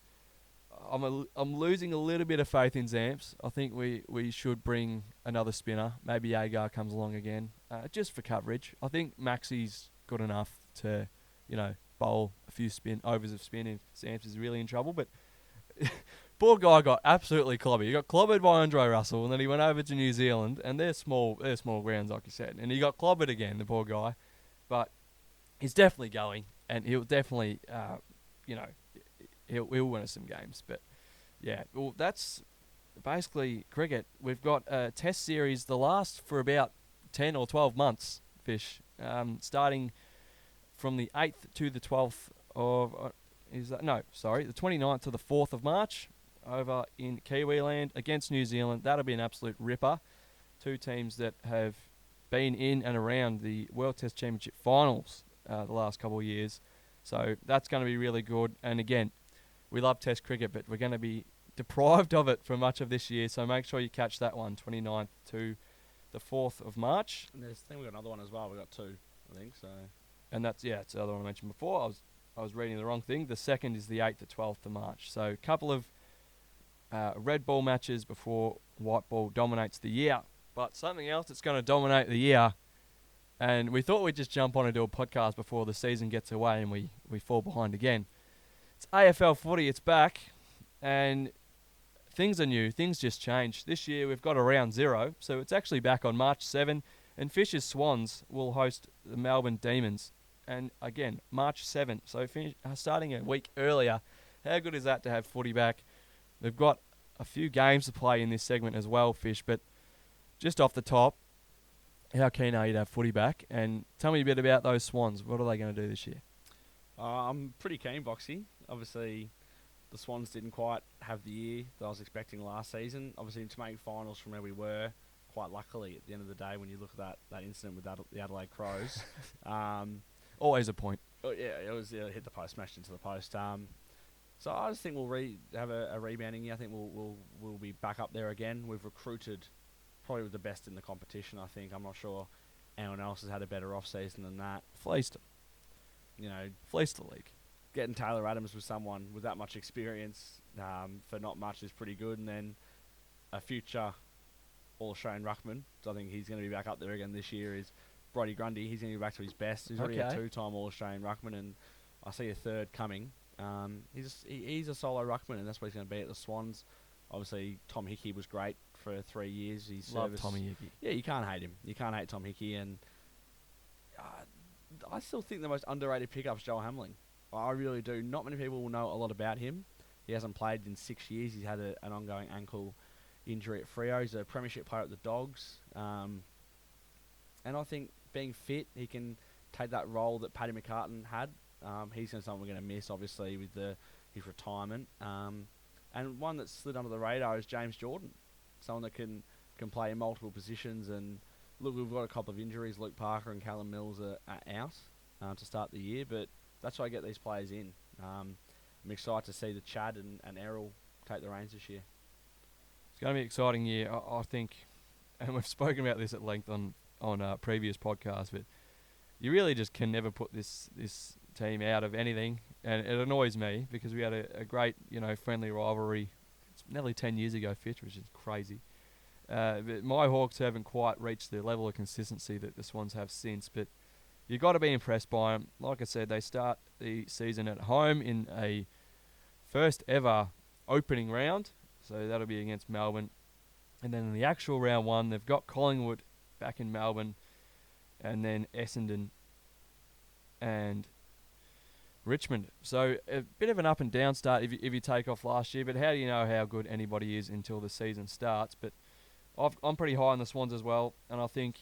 I'm losing a little bit of faith in Zamps. I think we should bring another spinner. Maybe Agar comes along again, just for coverage. I think Maxi's good enough to, bowl a few overs of spin if Zamps is really in trouble. But poor guy got absolutely clobbered. He got clobbered by Andre Russell, and then he went over to New Zealand, and they're small grounds, like you said, and he got clobbered again, the poor guy. But he's definitely going, and he'll definitely, He'll win us some games. But, yeah, well, that's basically cricket. We've got a test series, the last for about 10 or 12 months, Fish, starting from the 8th to the 12th of... the 29th to the 4th of March over in Kiwiland against New Zealand. That'll be an absolute ripper. Two teams that have been in and around the World Test Championship finals the last couple of years. So that's going to be really good. And again, we love Test cricket, but we're going to be deprived of it for much of this year. So make sure you catch that one, 29th to the 4th of March. And I think we've got another one as well. We've got two, I think. So. And it's the other one I mentioned before. I was reading the wrong thing. The second is the 8th to 12th of March. So a couple of red ball matches before white ball dominates the year. But something else that's going to dominate the year, and we thought we'd just jump on and do a podcast before the season gets away and we fall behind again. It's AFL footy, it's back, and things are new, things just changed. This year we've got a round 0, so it's actually back on March 7, and Fisher's Swans will host the Melbourne Demons. And again, March 7, so starting a week earlier. How good is that to have footy back? They've got a few games to play in this segment as well, Fish, but just off the top, how keen are you to have footy back? And tell me a bit about those Swans. What are they going to do this year? I'm pretty keen, Boxy. Obviously, the Swans didn't quite have the year that I was expecting last season. Obviously, to make finals from where we were, quite luckily, at the end of the day, when you look at that incident with the Adelaide Crows. Always a point. Oh, yeah, it was hit the post, smashed into the post. So I just think we'll have a rebounding year. I think we'll be back up there again. We've recruited probably the best in the competition, I think. I'm not sure anyone else has had a better off-season than that. Fleeced them. Fleeced the league. Getting Taylor Adams with someone with that much experience for not much is pretty good. And then a future All-Australian ruckman, so I think he's going to be back up there again this year, is Brodie Grundy. He's going to be back to his best. He's already a 2-time All-Australian ruckman, and I see a third coming. He's a solo ruckman, and that's what he's going to be at the Swans. Obviously, Tom Hickey was great for 3 years. Love Tommy Hickey. Yeah, you can't hate him. You can't hate Tom Hickey, and I still think the most underrated pickup's Joel Hamling. I really do. Not many people will know a lot about him. He hasn't played in 6 years. He's had an ongoing ankle injury at Freo. He's a premiership player at the Dogs. And I think being fit, he can take that role that Paddy McCartan had. He's someone we're going to miss, obviously, with his retirement. And one that slid under the radar is James Jordan, someone that can play in multiple positions. And look, we've got a couple of injuries. Luke Parker and Callum Mills are out to start the year, but that's why I get these players in. I'm excited to see the Chad and Errol take the reins this year. It's going to be an exciting year, I think, and we've spoken about this at length on previous podcasts, but you really just can never put this team out of anything, and it annoys me because we had a great, friendly rivalry. It's nearly 10 years ago, Fitch, which is crazy. But my Hawks haven't quite reached the level of consistency that the Swans have since, but you've got to be impressed by them. Like I said, they start the season at home in a first ever opening round, so that'll be against Melbourne. And then in the actual round 1, they've got Collingwood back in Melbourne, and then Essendon and Richmond. So a bit of an up and down start if you take off last year, but how do you know how good anybody is until the season starts? But I'm pretty high on the Swans as well, and I think,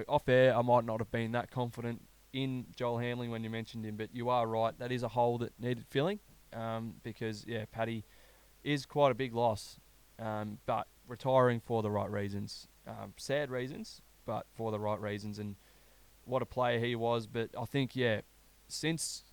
off air I might not have been that confident in Joel Hamling when you mentioned him, but you are right, that is a hole that needed filling, because, Paddy is quite a big loss, but retiring for the right reasons. Sad reasons, but for the right reasons, and what a player he was. But I think, since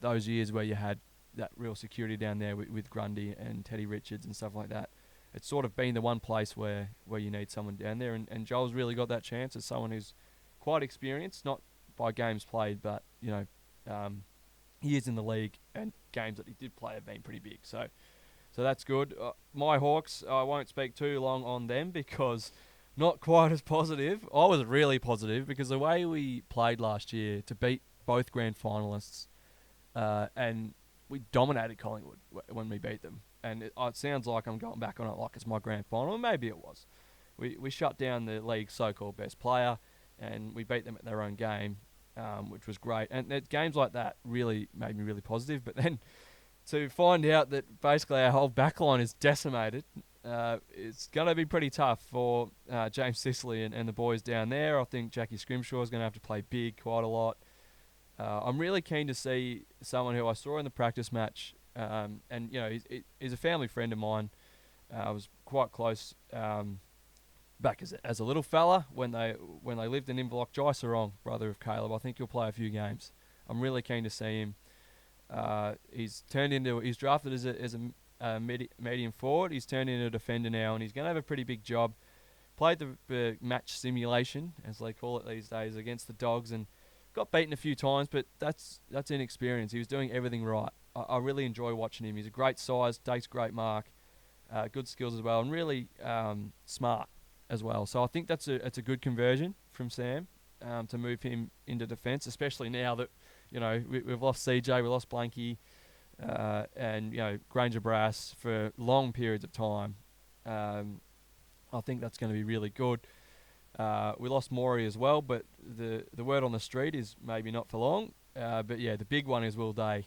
those years where you had that real security down there with Grundy and Teddy Richards and stuff like that, it's sort of been the one place where you need someone down there, and Joel's really got that chance as someone who's quite experienced, not by games played, but, years in the league, and games that he did play have been pretty big. So that's good. My Hawks, I won't speak too long on them because not quite as positive. I was really positive because the way we played last year to beat both grand finalists, and we dominated Collingwood when we beat them. And it sounds like I'm going back on it like it's my grand final, and maybe it was. We shut down the league's so-called best player, and we beat them at their own game, which was great. And games like that really made me really positive. But then to find out that basically our whole backline is decimated, it's going to be pretty tough for James Sicily and the boys down there. I think Jackie Scrimshaw is going to have to play big quite a lot. I'm really keen to see someone who I saw in the practice match, and he's a family friend of mine. I was quite close back as a little fella when they lived in Inverloch. Jai Sarong, brother of Caleb. I think he'll play a few games. I'm really keen to see him. He's drafted as a medium forward. He's turned into a defender now, and he's going to have a pretty big job. Played the match simulation, as they call it these days, against the Dogs, and got beaten a few times, but that's inexperience. He was doing everything right. I really enjoy watching him. He's a great size, takes great mark, good skills as well, and really smart as well. So I think it's a good conversion from Sam to move him into defence, especially now that we've lost CJ, we lost Blanky, and Granger Brass for long periods of time. I think that's going to be really good. We lost Morey as well, but the word on the street is maybe not for long. But the big one is Will Day,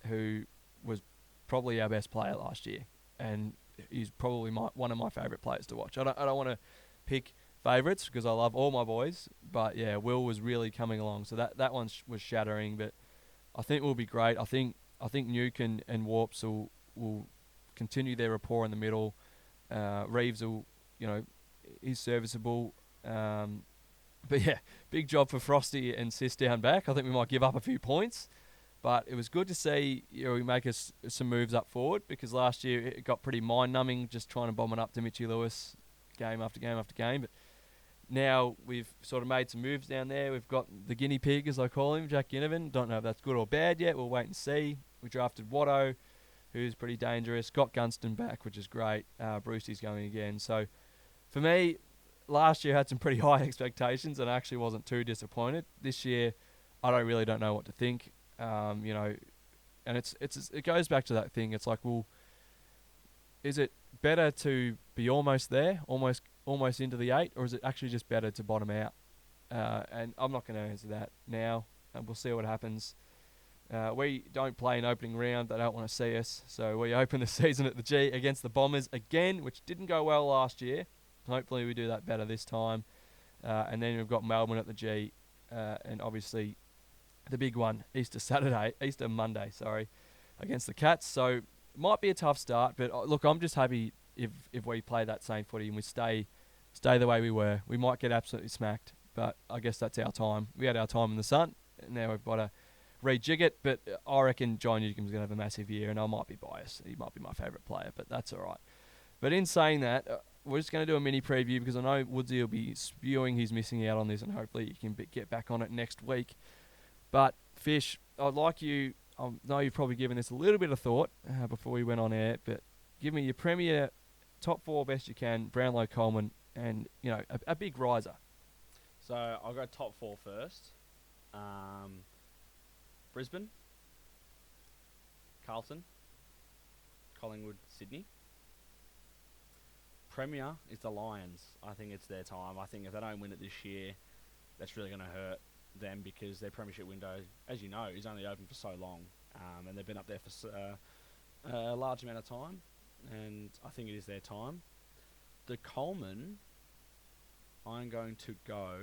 who was probably our best player last year, and he's probably one of my favourite players to watch. I don't want to pick favourites because I love all my boys, but Will was really coming along. So that one was shattering, but I think it will be great. I think Nuke and Warps will continue their rapport in the middle. Reeves will, he's serviceable. But big job for Frosty and Sis down back. I think we might give up a few points, but it was good to see we make us some moves up forward, because last year it got pretty mind-numbing just trying to bomb it up to Mitchie Lewis game after game after game. But now we've sort of made some moves down there. We've got the guinea pig, as I call him, Jack Ginnivan. Don't know if that's good or bad yet. We'll wait and see. We drafted Watto, who's pretty dangerous. Got Gunston back, which is great. Brewsty's going again. So for me, last year had some pretty high expectations, and I actually wasn't too disappointed. This year, I don't know what to think. And it goes back to that thing. It's like, well, is it better to be almost there, almost into the 8, or is it actually just better to bottom out? And I'm not going to answer that now, and we'll see what happens. We don't play an opening round. They don't want to see us, so we open the season at the G against the Bombers again, which didn't go well last year. Hopefully we do that better this time. And then we've got Melbourne at the G, and obviously the big one, Easter Monday, against the Cats. So it might be a tough start, but look, I'm just happy if we play that same footy and we stay the way we were. We might get absolutely smacked, but I guess that's our time. We had our time in the sun, and now we've got to rejig it. But I reckon John Newcomb's going to have a massive year, and I might be biased. He might be my favourite player, but that's all right. But in saying that, we're just going to do a mini preview because I know Woodsy will be spewing he's missing out on this, and hopefully you can get back on it next week. But, Fish, I'd like you, I know you've probably given this a little bit of thought before we went on air, but give me your Premier top 4 best you can, Brownlow, Coleman, and, a big riser. So I'll go top 4 first. Brisbane, Carlton, Collingwood, Sydney. Premier is the Lions. I think it's their time. I think if they don't win it this year, that's really going to hurt them because their premiership window, as you know, is only open for so long. And they've been up there for a large amount of time. And I think it is their time. The Coleman, I'm going to go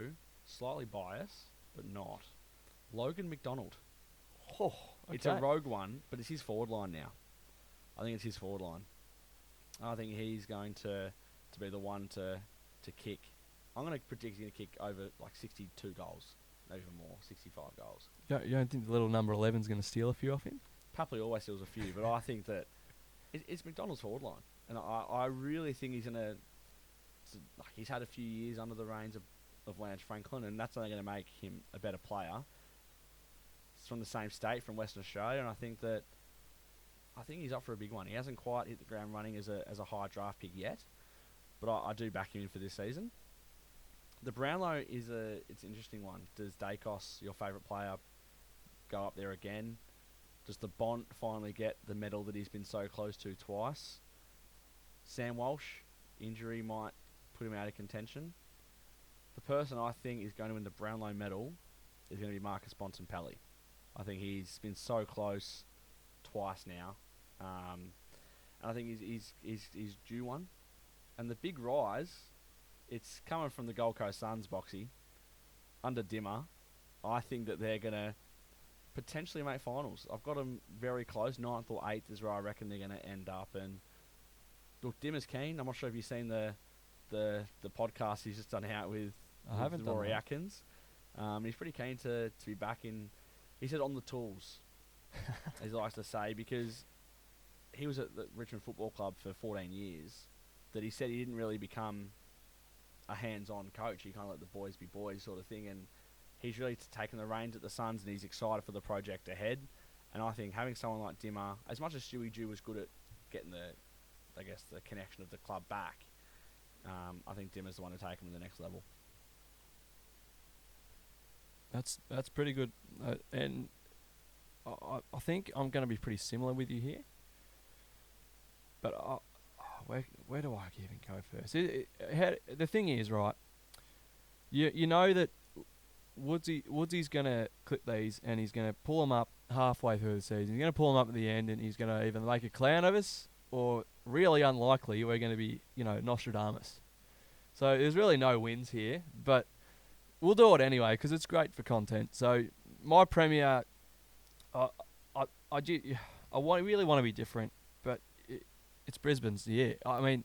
slightly biased, but not. Logan McDonald. Oh, okay. It's a rogue one, but it's his forward line now. I think it's his forward line. I think he's going to be the one to kick. I'm going to predict he's going to kick over like 62 goals, maybe even more, 65 goals. You don't think the little number 11's going to steal a few off him? Papley always steals a few, but I think that it's McDonald's forward line. And I really think he's going to... Like, he's had a few years under the reins of Lance Franklin, and that's only going to make him a better player. He's from the same state, from Western Australia, and I think he's up for a big one. He hasn't quite hit the ground running as a high draft pick yet, but I do back him in for this season. The Brownlow it's an interesting one. Does Dacos, your favourite player, go up there again? Does the Bont finally get the medal that he's been so close to twice? Sam Walsh, injury might put him out of contention. The person I think is going to win the Brownlow medal is going to be Marcus Bontempelli. I think he's been so close twice now, and I think he's due one. And the big rise, it's coming from the Gold Coast Suns, Boxy, under Dimmer. I think that they're going to potentially make finals. I've got them very close. 9th or 8th is where I reckon they're going to end up. And look, Dimmer's keen. I'm not sure if you've seen the podcast he's just done out with Rory Atkins. He's pretty keen to be back in. He said on the tools, as he likes to say, because he was at the Richmond Football Club for 14 years. That he said he didn't really become a hands-on coach. He kind of let the boys be boys sort of thing. And he's really taken the reins at the Suns, and he's excited for the project ahead. And I think having someone like Dimmer, as much as Stewie Dew was good at getting the connection of the club back, I think Dimmer's the one to take him to the next level. That's pretty good, and I think I'm going to be pretty similar with you here. But where do I even go first? The thing is, right? You know that Woodsy's going to clip these, and he's going to pull them up halfway through the season. He's going to pull them up at the end, and he's going to either make a clown of us, or really unlikely, we're going to be, Nostradamus. So there's really no wins here, but we'll do it anyway because it's great for content. So my Premier, I really want to be different, but it's Brisbane's year. I mean,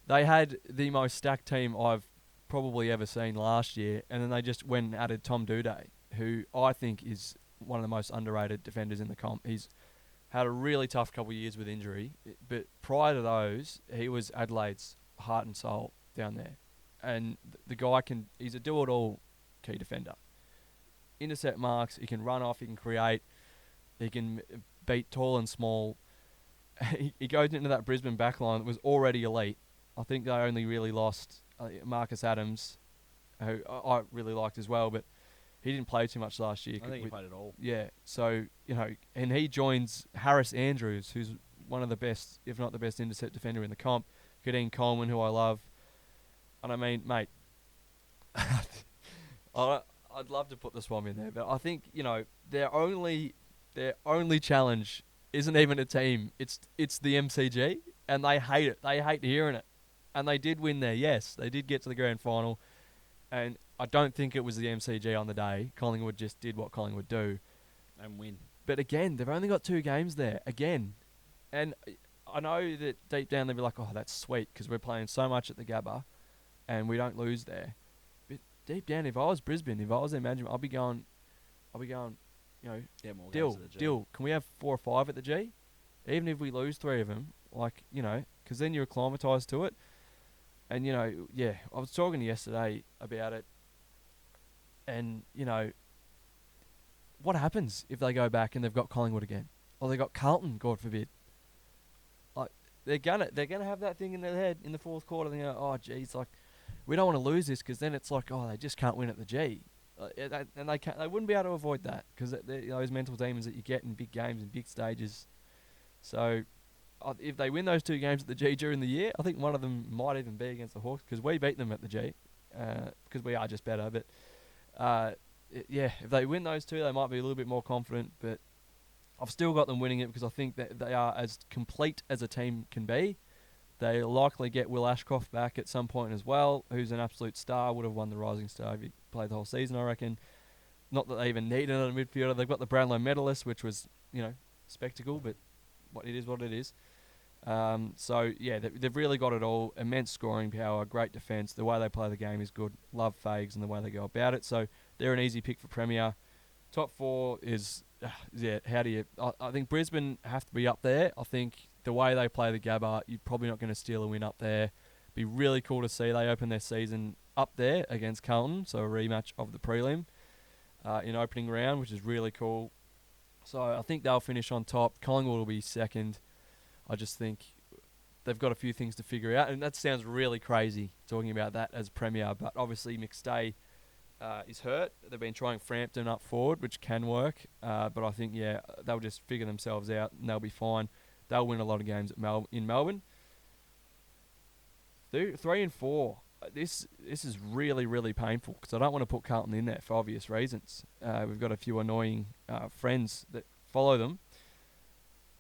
they had the most stacked team I've probably ever seen last year, and then they just went and added Tom Doedee, who I think is one of the most underrated defenders in the comp. He's had a really tough couple of years with injury, but prior to those, he was Adelaide's heart and soul down there. And the guy he's a do-it-all key defender. Intercept marks, he can run off, he can create, he can beat tall and small. He goes into that Brisbane backline that was already elite. I think they only really lost Marcus Adams, who I really liked as well, but he didn't play too much last year. I think he played at all. Yeah, so, and he joins Harris Andrews, who's one of the best, if not the best intercept defender in the comp, Kadeem Coleman, who I love. And I mean, mate, I'd love to put the Swam in there, but I think, their only challenge isn't even a team. It's the MCG, and they hate it. They hate hearing it. And they did win there, yes. They did get to the grand final. And I don't think it was the MCG on the day. Collingwood just did what Collingwood do. And win. But again, they've only got 2 games there. Again. And I know that deep down they'll be like, oh, that's sweet, because we're playing so much at the Gabba, and we don't lose there. But deep down, if I was Brisbane, if I was their management, I'll be going, more deal. Can we have 4 or 5 at the G? Even if we lose 3 of them, because then you're acclimatised to it. And, I was talking yesterday about it. And, what happens if they go back and they've got Collingwood again? Or they got Carlton, God forbid. They're gonna have that thing in their head in the fourth quarter. They go, oh, geez, we don't want to lose this, because then it's like, oh, they just can't win at the G. And they wouldn't be able to avoid that, because those mental demons that you get in big games and big stages. So, if they win those 2 games at the G during the year, I think one of them might even be against the Hawks because we beat them at the G because we are just better. But if they win those 2, they might be a little bit more confident. But I've still got them winning it because I think that they are as complete as a team can be. They'll likely get Will Ashcroft back at some point as well, who's an absolute star, would have won the Rising Star if he played the whole season, I reckon. Not that they even need another midfielder. They've got the Brownlow medalist, which was, spectacle, but what it is. They've really got it all. Immense scoring power, great defence. The way they play the game is good. Love Fags and the way they go about it. So they're an easy pick for Premier. Top 4 is, how do you... I think Brisbane have to be up there. I think the way they play the Gabba, you're probably not going to steal a win up there. Be really cool to see. They open their season up there against Carlton, so a rematch of the prelim in opening round, which is really cool. So I think they'll finish on top. Collingwood will be second. I just think they've got a few things to figure out, and that sounds really crazy talking about that as Premier, but obviously McStay is hurt. They've been trying Frampton up forward, which can work, but I think, they'll just figure themselves out and they'll be fine. They'll win a lot of games in Melbourne. 3 and 4. This is really, really painful because I don't want to put Carlton in there for obvious reasons. We've got a few annoying friends that follow them.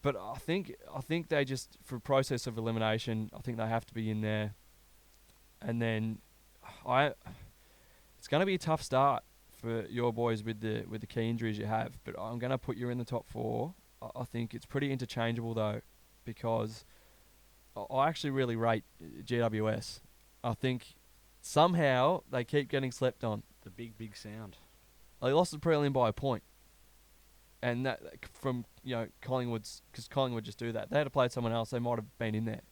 But I think they just, for process of elimination, I think they have to be in there. And then it's going to be a tough start for your boys with the key injuries you have. But I'm going to put you in the top 4. I think it's pretty interchangeable though, because I actually really rate GWS. I think somehow they keep getting slept on. The big sound. They lost the prelim by a point. And that from, Collingwood's, because Collingwood just do that. They had to play someone else, they might have been in there.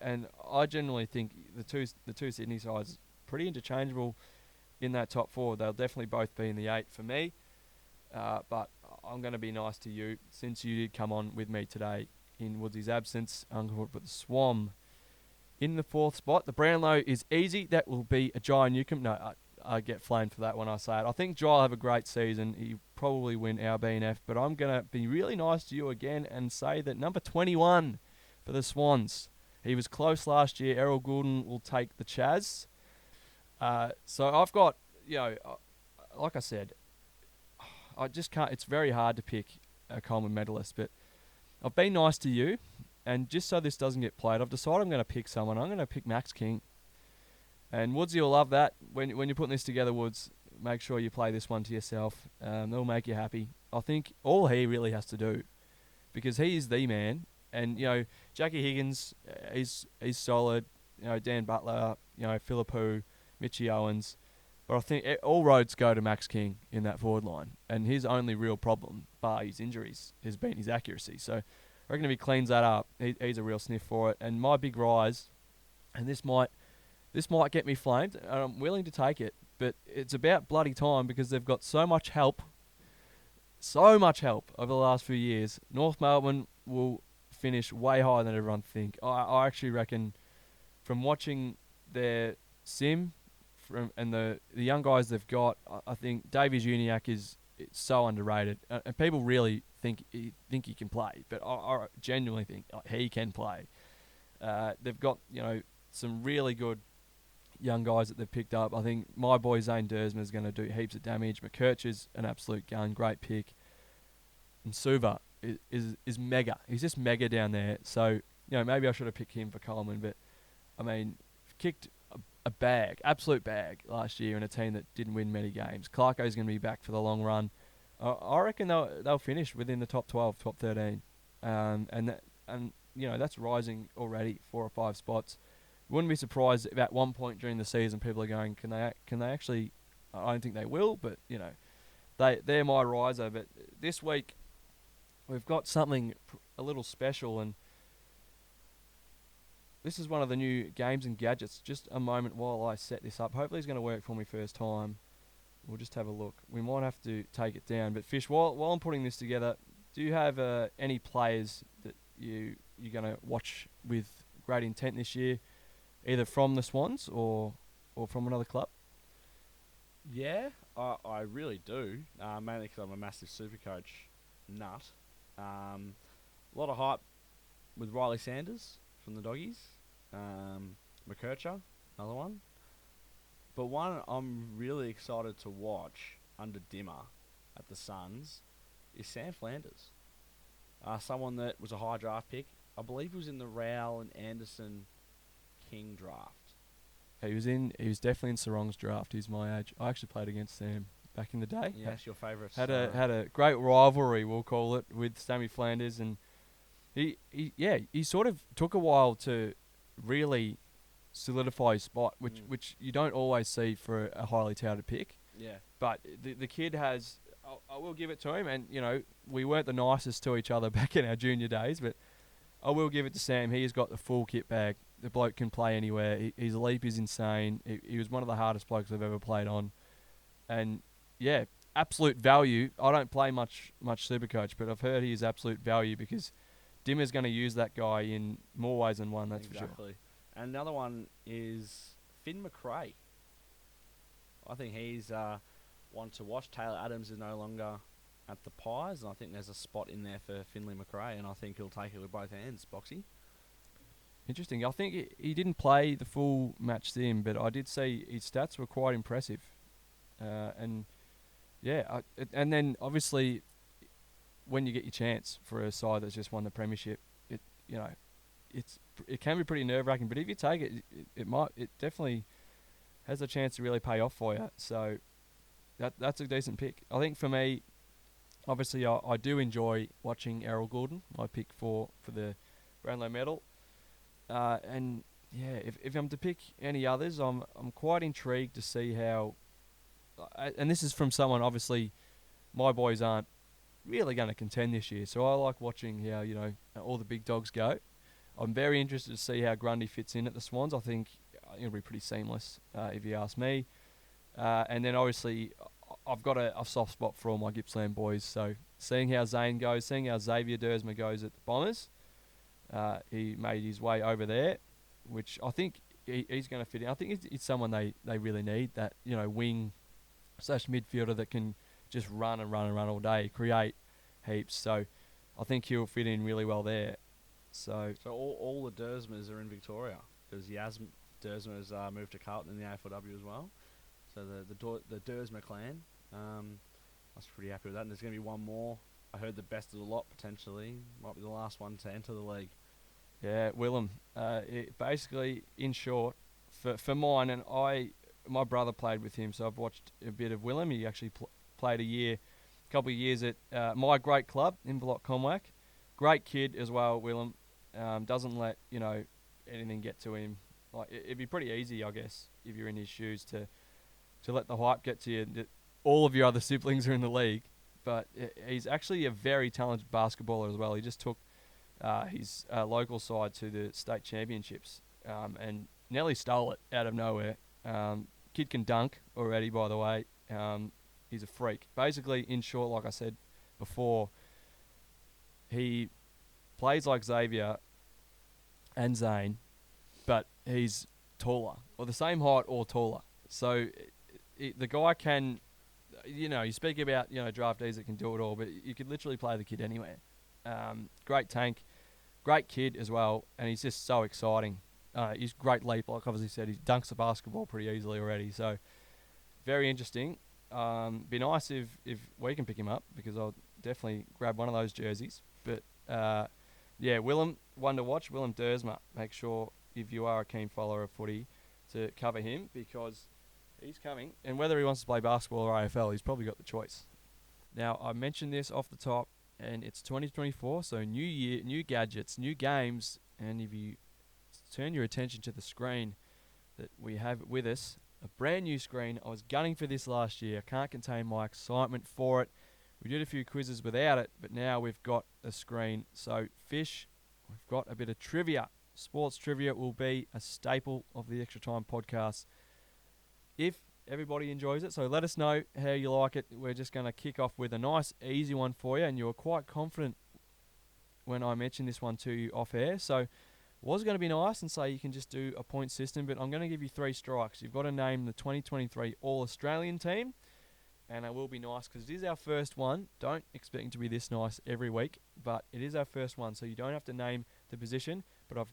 And I generally think the two Sydney sides pretty interchangeable in that top 4. They'll definitely both be in the 8 for me. But I'm going to be nice to you. Since you did come on with me today in Woodsy's absence, I'm going to put the Swam in the 4th spot. The Brownlow is easy. That will be a Jai Newcomb. No, I get flamed for that when I say it. I think Jai will have a great season. He probably win our BNF, but I'm going to be really nice to you again and say that number 21 for the Swans. He was close last year. Errol Goulden will take the Chaz. So I've got, like I said, I just can't. It's very hard to pick a Coleman medalist, but I've been nice to you, and just so this doesn't get played, I've decided I'm going to pick someone. I'm going to pick Max King. And Woodsy will love that. When you're putting this together, Woods, make sure you play this one to yourself. It'll make you happy. I think all he really has to do, because he is the man. And, Jackie Higgins, he's solid. Dan Butler, Philippou, Mitchie Owens. But I think all roads go to Max King in that forward line. And his only real problem, bar his injuries, has been his accuracy. So I reckon if he cleans that up, he's a real sniff for it. And my big rise, and this might get me flamed, and I'm willing to take it, but it's about bloody time because they've got so much help over the last few years. North Melbourne will finish way higher than everyone think. I actually reckon, from watching their sim and the young guys they've got, I think Davies Uniacke is so underrated, and people really think he can play, but I genuinely think he can play. They've got some really good young guys that they've picked up. I think my boy Zane Dersman is going to do heaps of damage. McKirch is an absolute gun, great pick. And Suva is mega. He's just mega down there. So, maybe I should have picked him for Coleman, but, kicked a bag, absolute bag last year in a team that didn't win many games. Clarko's going to be back for the long run. I reckon they'll finish within the top 12, top 13. That's rising already 4 or 5 spots. Wouldn't be surprised if at one point during the season people are going, can they actually? I don't think they will, but they're my riser. But this week we've got something a little special, and this is one of the new games and gadgets. Just a moment while I set this up. Hopefully it's going to work for me first time. We'll just have a look. We might have to take it down. But Fish, while I'm putting this together, do you have any players that you're going to watch with great intent this year? Either from the Swans or from another club? Yeah, I really do. Mainly because I'm a massive Supercoach nut. A lot of hype with Riley Sanders from the Doggies, McKercher, another one. But one I'm really excited to watch under Dimmer at the Suns is Sam Flanders. Someone that was a high draft pick. I believe he was in the Rowell and Anderson King draft. He was definitely in Sarong's draft. He's my age. I actually played against Sam back in the day. Yeah, that's your favourite. Had a great rivalry, we'll call it, with Sammy Flanders, and he sort of took a while to really solidify his spot, which you don't always see for a highly touted pick. Yeah. But the kid has, I will give it to him, and we weren't the nicest to each other back in our junior days, but I will give it to Sam. He has got the full kit bag. The bloke can play anywhere. His leap is insane. He was one of the hardest blokes I've ever played on, and yeah, absolute value. I don't play much Supercoach, but I've heard he is absolute value because Dimmer's going to use that guy in more ways than one. That's exactly. for sure. And another one is Finn McRae. I think he's one to watch. Taylor Adams is no longer at the Pies, and I think there's a spot in there for Finley McRae, and I think he'll take it with both hands, Boxy. Interesting. I think he didn't play the full match sim, but I did see his stats were quite impressive. And then obviously when you get your chance for a side that's just won the premiership, it can be pretty nerve-wracking. But if you take it, it definitely has a chance to really pay off for you. So that's a decent pick. I think for me, obviously I do enjoy watching Errol Gordon. My pick for the Brownlow medal. And yeah, if I'm to pick any others, I'm quite intrigued to see how. And this is from someone, obviously, my boys aren't really going to contend this year, so I like watching how all the big dogs go. I'm very interested to see how Grundy fits in at the Swans. I think it'll be pretty seamless, if you ask me. And then obviously, I've got a soft spot for all my Gippsland boys. So seeing how Zane goes, seeing how Xavier Dersma goes at the Bombers. He made his way over there, which I think he's going to fit in. I think it's someone they really need, that wing / midfielder that can just run all day, create heaps. So I think he'll fit in really well there. So all the Dersmas are in Victoria because Yaz Dersma has moved to Carlton in the AFLW as well. So the Dersma clan, I was pretty happy with that. And there's going to be one more. I heard the best of the lot potentially might be the last one to enter the league. Yeah, Willem. Basically, in short, for mine, and my brother played with him, so I've watched a bit of Willem. He actually played a couple of years at my great club, Inverloch Comwack. Great kid as well, Willem. Doesn't let anything get to him. Like it'd be pretty easy, I guess, if you're in his shoes to let the hype get to you. All of your other siblings are in the league, but he's actually a very talented basketballer as well. He just took his local side to the state championships and nearly stole it out of nowhere. Kid can dunk already, by the way. He's a freak. Basically, in short, like I said before, he plays like Xavier and Zane, but he's taller, or the same height or taller. So the guy can, you speak about, draftees that can do it all, but you could literally play the kid anywhere. Great tank, great kid as well, and he's just so exciting. He's great leap, like obviously said, he dunks the basketball pretty easily already. So very interesting. Be nice if we can pick him up, because I'll definitely grab one of those jerseys. But yeah, Willem, one to watch. Willem Dersma. Make sure, if you are a keen follower of footy, to cover him, because he's coming. And whether he wants to play basketball or AFL, he's probably got the choice. Now, I mentioned this off the top, and it's 2024, so new year, new gadgets, new games. And if you turn your attention to the screen that we have with us, a brand new screen. I was gunning for this last year. I can't contain my excitement for it. We did a few quizzes without it, but now we've got a screen. So, Fish, we've got a bit of trivia. Sports trivia will be a staple of the Extra Time podcast if everybody enjoys it. So let us know how you like it. We're just going to kick off with a nice, easy one for you, and you were quite confident when I mentioned this one to you off air. So was going to be nice and say you can just do a point system, but I'm going to give you 3 strikes. You've got to name the 2023 All-Australian team, and it will be nice because it is our first one. Don't expect it to be this nice every week, but it is our first one, so you don't have to name the position, but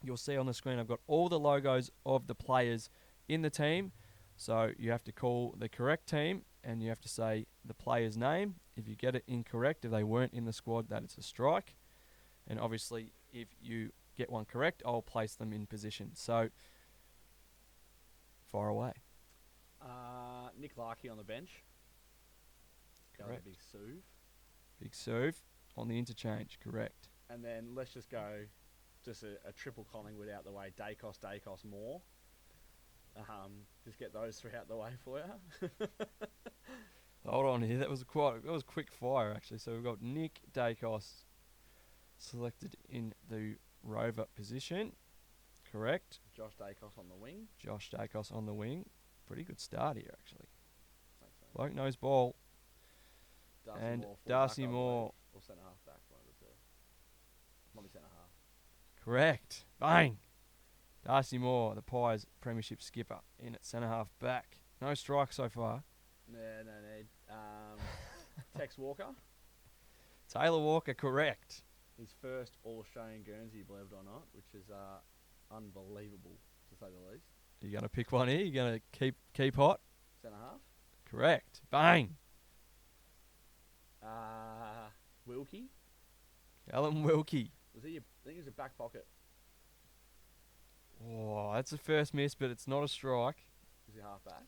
you'll see on the screen, I've got all the logos of the players in the team. So you have to call the correct team and you have to say the player's name. If you get it incorrect, if they weren't in the squad, that it's a strike. And obviously, if you get one correct, I'll place them in position. So, fire away. Nick Larkey on the bench. That was a Correct. big Suv. Big serve on the interchange, correct. And then let's just go just a triple Collingwood out the way. Dacos, Moore. Just get those three out the way for you. Hold on here. That was quick fire actually. So we've got Nick Dacos selected in the rover position. Correct. Josh Dacos on the wing. Josh Dacos on the wing. Pretty good start here actually. Thanks, mate. Bloke knows ball. Darcy And Moore, full Darcy back, I Moore. believe, or centre half back, one of the two. Might be centre half. Correct. Bang. Darcy Moore, the Pies premiership skipper, in at centre half back. No strike so far. Yeah, no need. Tex Walker, Taylor Walker, correct. his first All-Australian Guernsey, believe it or not, which is unbelievable, to say the least. You going to pick one here? You going to keep hot? Centre half. Correct. Bang. Wilkie. Callum Wilkie. I think he was a back pocket. Oh, that's a first miss, but it's not a strike. Was he half back?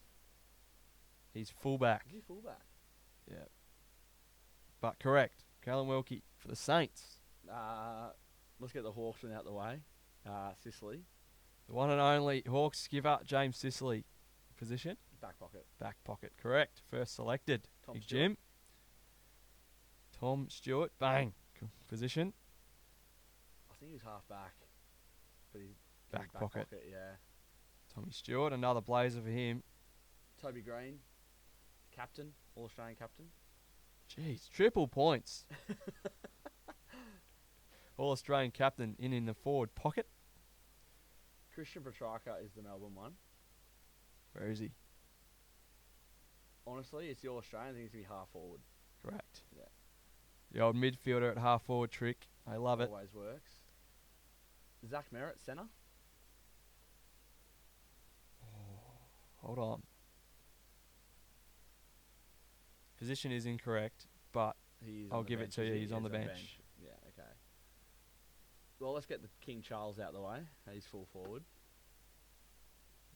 He's fullback. Was he full back? Yeah. But correct. Callum Wilkie for the Saints. Let's get the Hawks one out the way. Sicily. The one and only Hawks skipper, James Sicily. Position? Back pocket. Back pocket. Correct. First selected. Tom Big Stewart. Jim. Tom Stewart. Bang. Position? I think he was half back. But he's Back pocket. Yeah. Tommy Stewart. Another blazer for him. Toby Green. Captain. All-Australian captain. Jeez. Triple points. All Australian captain in the forward pocket. Christian Petrarca is the Melbourne one. Where is he? Honestly, it's the All-Australian. I think he's going to be half forward. Correct. Yeah. The old midfielder at half forward trick. I love it. Always works. Zach Merritt, centre. Hold on. Position is incorrect, but He's I'll on the give it bench, to is you. he? He's on the on bench. Yeah, okay. Well, let's get the King Charles out the way. He's full forward.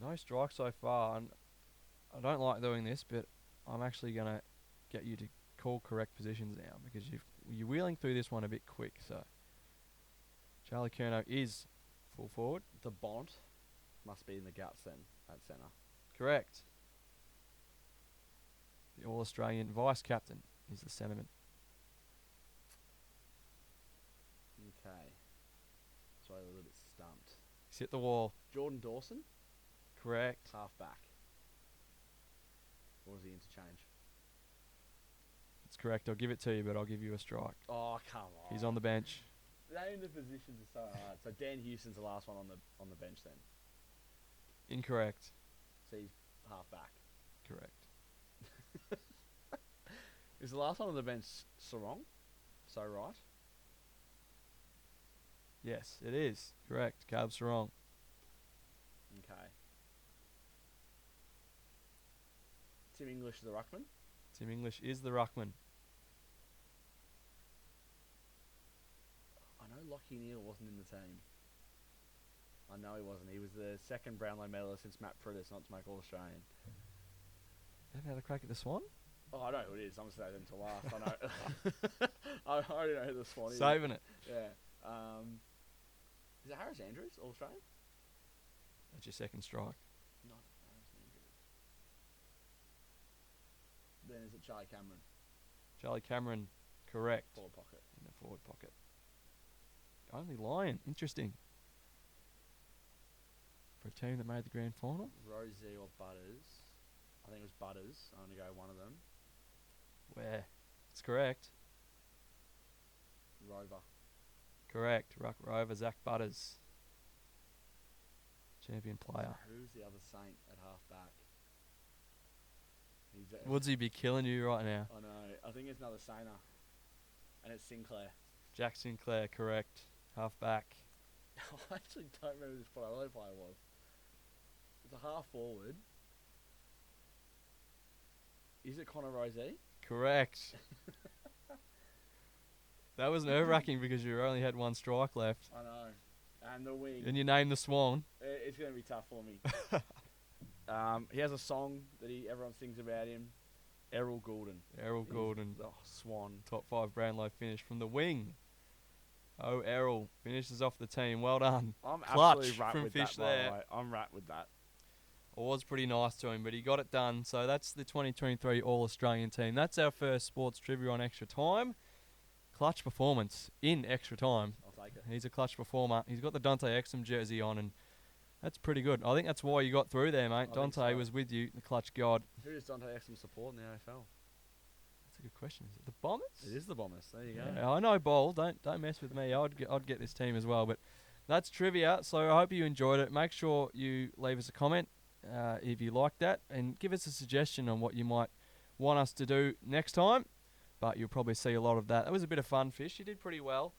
no strike so far. And I don't like doing this, but I'm actually going to get you to call correct positions now because you're wheeling through this one a bit quick. So Charlie Curnow is full forward. The Bont must be in the guts then at centre. Correct. The All-Australian vice-captain is the centreman. Okay. Sorry, a little bit stumped. He's hit the wall. Jordan Dawson, Correct. half back. Or was he interchange? That's correct. I'll give it to you, but I'll give you a strike. Oh, come on. He's on the bench. Name the positions are so hard. So Dan Houston's the last one on the bench then. Incorrect. So he's half back. Correct. Is the last one on the bench Sarong? So right. Yes, it is. Correct. Caleb Sarong. Okay. Tim English the ruckman. Tim English is the ruckman. I know Lockie Neal wasn't in the team. I know he wasn't. He was the second Brownlow medalist since Matt Prittis not to make All-Australian. Haven't had a crack at the Swan? Oh, I know who it is. I'm going to say them to last. I know. I already know who the Swan is. Saving it. Yeah. Is it Harris Andrews, All-Australian? That's your second strike. Not Harris Andrews. Then is it Charlie Cameron? Charlie Cameron, correct. Forward pocket. In the forward pocket. Only Lion. Interesting. For a team that made the grand final. Rosie or Butters? I think it was Butters. I'm going to go one of them. Where? It's correct. Rover. Correct. Ruck Rover, Zach Butters. Champion player. So who's the other Saint at half back? He's Woodsy be killing you right now. I know. I think it's another Sainer. And it's Sinclair. Jack Sinclair, correct. half back. I actually don't remember this player. What player was? It's a half forward. Is it Connor Rosey? Correct. That was nerve-wracking because you only had one strike left. I know. And the wing. And you named the Swan. It's going to be tough for me. He has a song that everyone sings about him. Errol Goulden. Errol Goulden. Oh, Swan. Top 5 Brownlow finish from the wing. Oh, Errol finishes off the team. Well done. I'm Clutch absolutely wrapped from with Fish that, by there. the way. I'm wrapped with that. It was pretty nice to him, but he got it done. So that's the 2023 All-Australian team. That's our first sports trivia on extra time. Clutch performance in extra time. I'll take it. He's a clutch performer. He's got the Dante Exum jersey on, and that's pretty good. I think that's why you got through there, mate. I think Dante so. was with you, the clutch god. Who does Dante Exum support in the AFL? That's a good question. Is it the Bombers? It is the Bombers. There you go. Yeah, I know Bowl. Don't mess with me. I'd get this team as well. But that's trivia. So I hope you enjoyed it. Make sure you leave us a comment if you like that, and give us a suggestion on what you might want us to do next time. But you'll probably see a lot of that. That was a bit of fun, Fish. You did pretty well.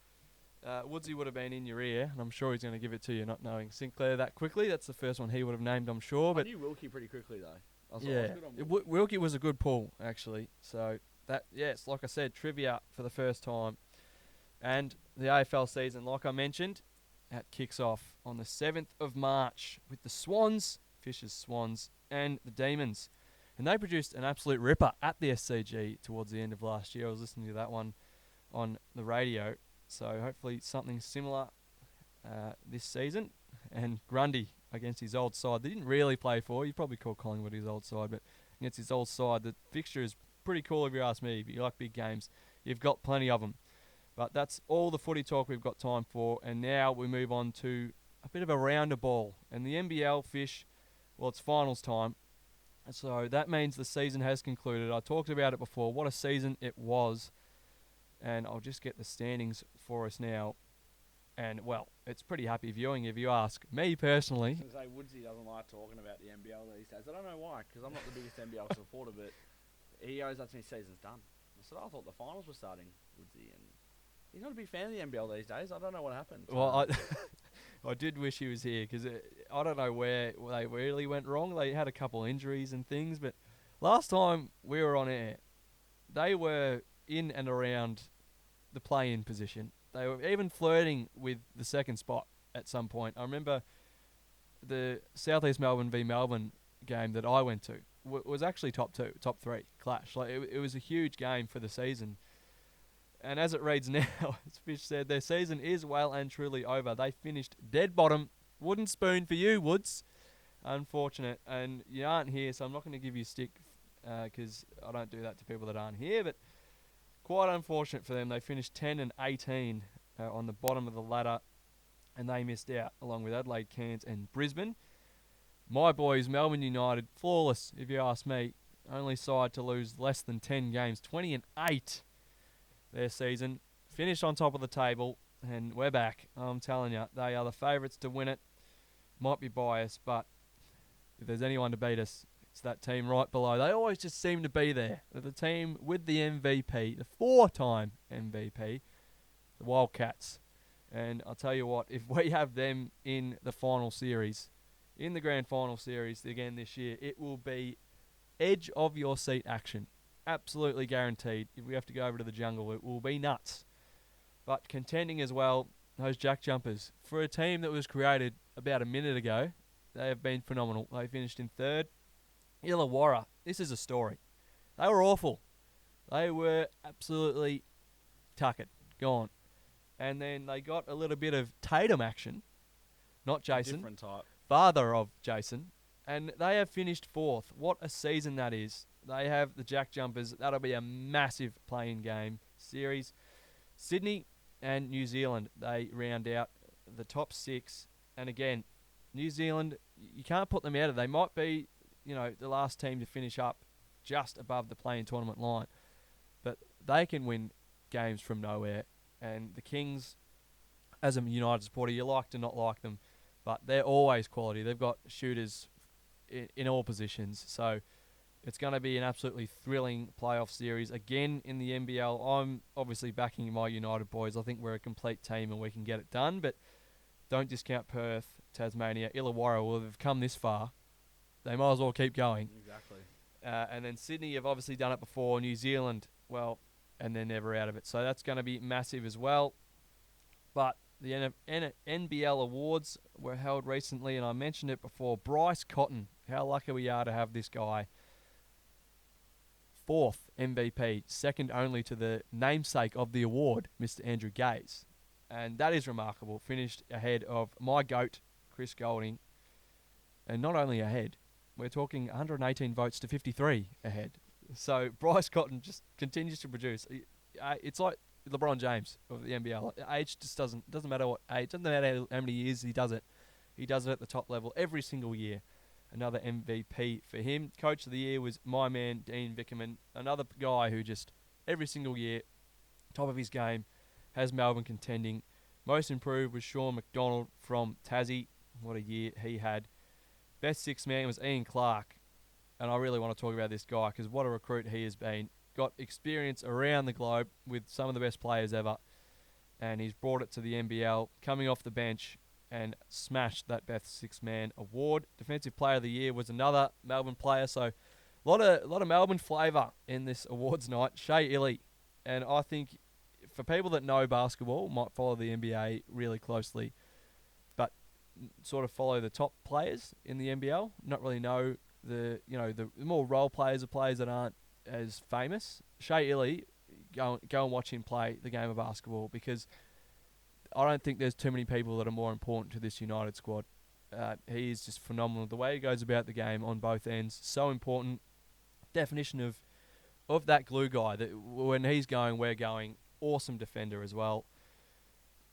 Woodsy would have been in your ear, and I'm sure he's going to give it to you, not knowing Sinclair that quickly. That's the first one he would have named, I'm sure. I But knew Wilkie pretty quickly, though. I was yeah, good on Wilkie. Wilkie was a good pull, actually. So that, yes, like I said, trivia for the first time. And the AFL season, like I mentioned, that kicks off on the 7th of March with the Swans, Fish's Swans, and the Demons. And they produced an absolute ripper at the SCG towards the end of last year. I was listening to that one on the radio. So hopefully something similar this season. And Grundy against his old side. They didn't really play for. You probably call Collingwood his old side, but against his old side, the fixture is pretty cool if you ask me. If you like big games, you've got plenty of them. But that's all the footy talk we've got time for. And now we move on to a bit of a rounder ball. And the NBL, Fish, well, it's finals time. So that means the season has concluded. I talked about it before. What a season it was. And I'll just get the standings for us now. And, well, it's pretty happy viewing if you ask me personally. I was going to say, Woodsy doesn't like talking about the NBL these days. I don't know why, because I'm not the biggest NBL supporter, but he always says his season's done. I said, I thought the finals were starting, Woodsy, and he's not a big fan of the NBL these days. I don't know what happened. Well, I did wish he was here because I don't know where they really went wrong. They had a couple injuries and things, but last time we were on air, they were in and around the play-in position. They were even flirting with the second spot at some point. I remember the Southeast Melbourne v Melbourne game that I went to was actually top 3 clash. Like it was a huge game for the season. And as it reads now, as Fish said, their season is well and truly over. They finished dead bottom. Wooden spoon for you, Woods. Unfortunate. And you aren't here, so I'm not going to give you stick because I don't do that to people that aren't here. But quite unfortunate for them. They finished 10 and 18 on the bottom of the ladder, and they missed out along with Adelaide, Cairns and Brisbane. My boys, Melbourne United, flawless if you ask me. Only side to lose less than 10 games, 20 and 8 their season. Finished on top of the table, and we're back. I'm telling you, they are the favourites to win it. Might be biased, but if there's anyone to beat us, it's that team right below. They always just seem to be there. They're the team with the MVP, the 4-time MVP, the Wildcats. And I'll tell you what, if we have them in the final series, in the grand final series again this year, it will be edge of your seat action. Absolutely guaranteed. If we have to go over to the jungle, it will be nuts. But contending as well, those Jack Jumpers, for a team that was created about a minute ago, they have been phenomenal. They finished in third. Illawarra, this is a story. They were awful. They were absolutely tuckered, gone. And then they got a little bit of Tatum action, not Jason, Different type. father of Jason, and they have finished fourth. What a season that is. They have the Jack Jumpers. That'll be a massive play-in game series. Sydney and New Zealand, they round out the top 6. And again, New Zealand, you can't put them out of. They might be, the last team to finish up just above the play-in tournament line. But they can win games from nowhere. And the Kings, as a United supporter, you like to not like them, but they're always quality. They've got shooters in all positions. So It's going to be an absolutely thrilling playoff series again in the NBL. I'm obviously backing my United boys. I think we're a complete team and we can get it done, but don't discount Perth, Tasmania, Illawarra. Well, they've come this far. They might as well keep going. Exactly. And then Sydney have obviously done it before. New Zealand, well, and they're never out of it. So that's going to be massive as well. But the NBL awards were held recently, and I mentioned it before. Bryce Cotton, how lucky we are to have this guy. 4th MVP, second only to the namesake of the award, Mr. Andrew Gaze. And that is remarkable. Finished ahead of my GOAT, Chris Golding. And not only ahead, we're talking 118 votes to 53 ahead. So Bryce Cotton just continues to produce. It's like LeBron James of the NBL. Age just doesn't matter what age, doesn't matter how many years he does it. He does it at the top level every single year. Another MVP for him. Coach of the year was my man, Dean Vickerman. Another guy who just every single year, top of his game, has Melbourne contending. Most improved was Sean McDonald from Tassie. What a year he had. Best sixth man was Ian Clark. And I really want to talk about this guy because what a recruit he has been. Got experience around the globe with some of the best players ever. And he's brought it to the NBL, coming off the bench and smashed that best six-man award. Defensive Player of the Year was another Melbourne player. So a lot of Melbourne flavour in this awards night. Shea Illy. And I think for people that know basketball, might follow the NBA really closely, but sort of follow the top players in the NBL, not really know the more role players or players that aren't as famous. Shea Illy, go and watch him play the game of basketball because I don't think there's too many people that are more important to this United squad. He is just phenomenal. The way he goes about the game on both ends, so important. Definition of that glue guy, that when he's going, we're going. Awesome defender as well.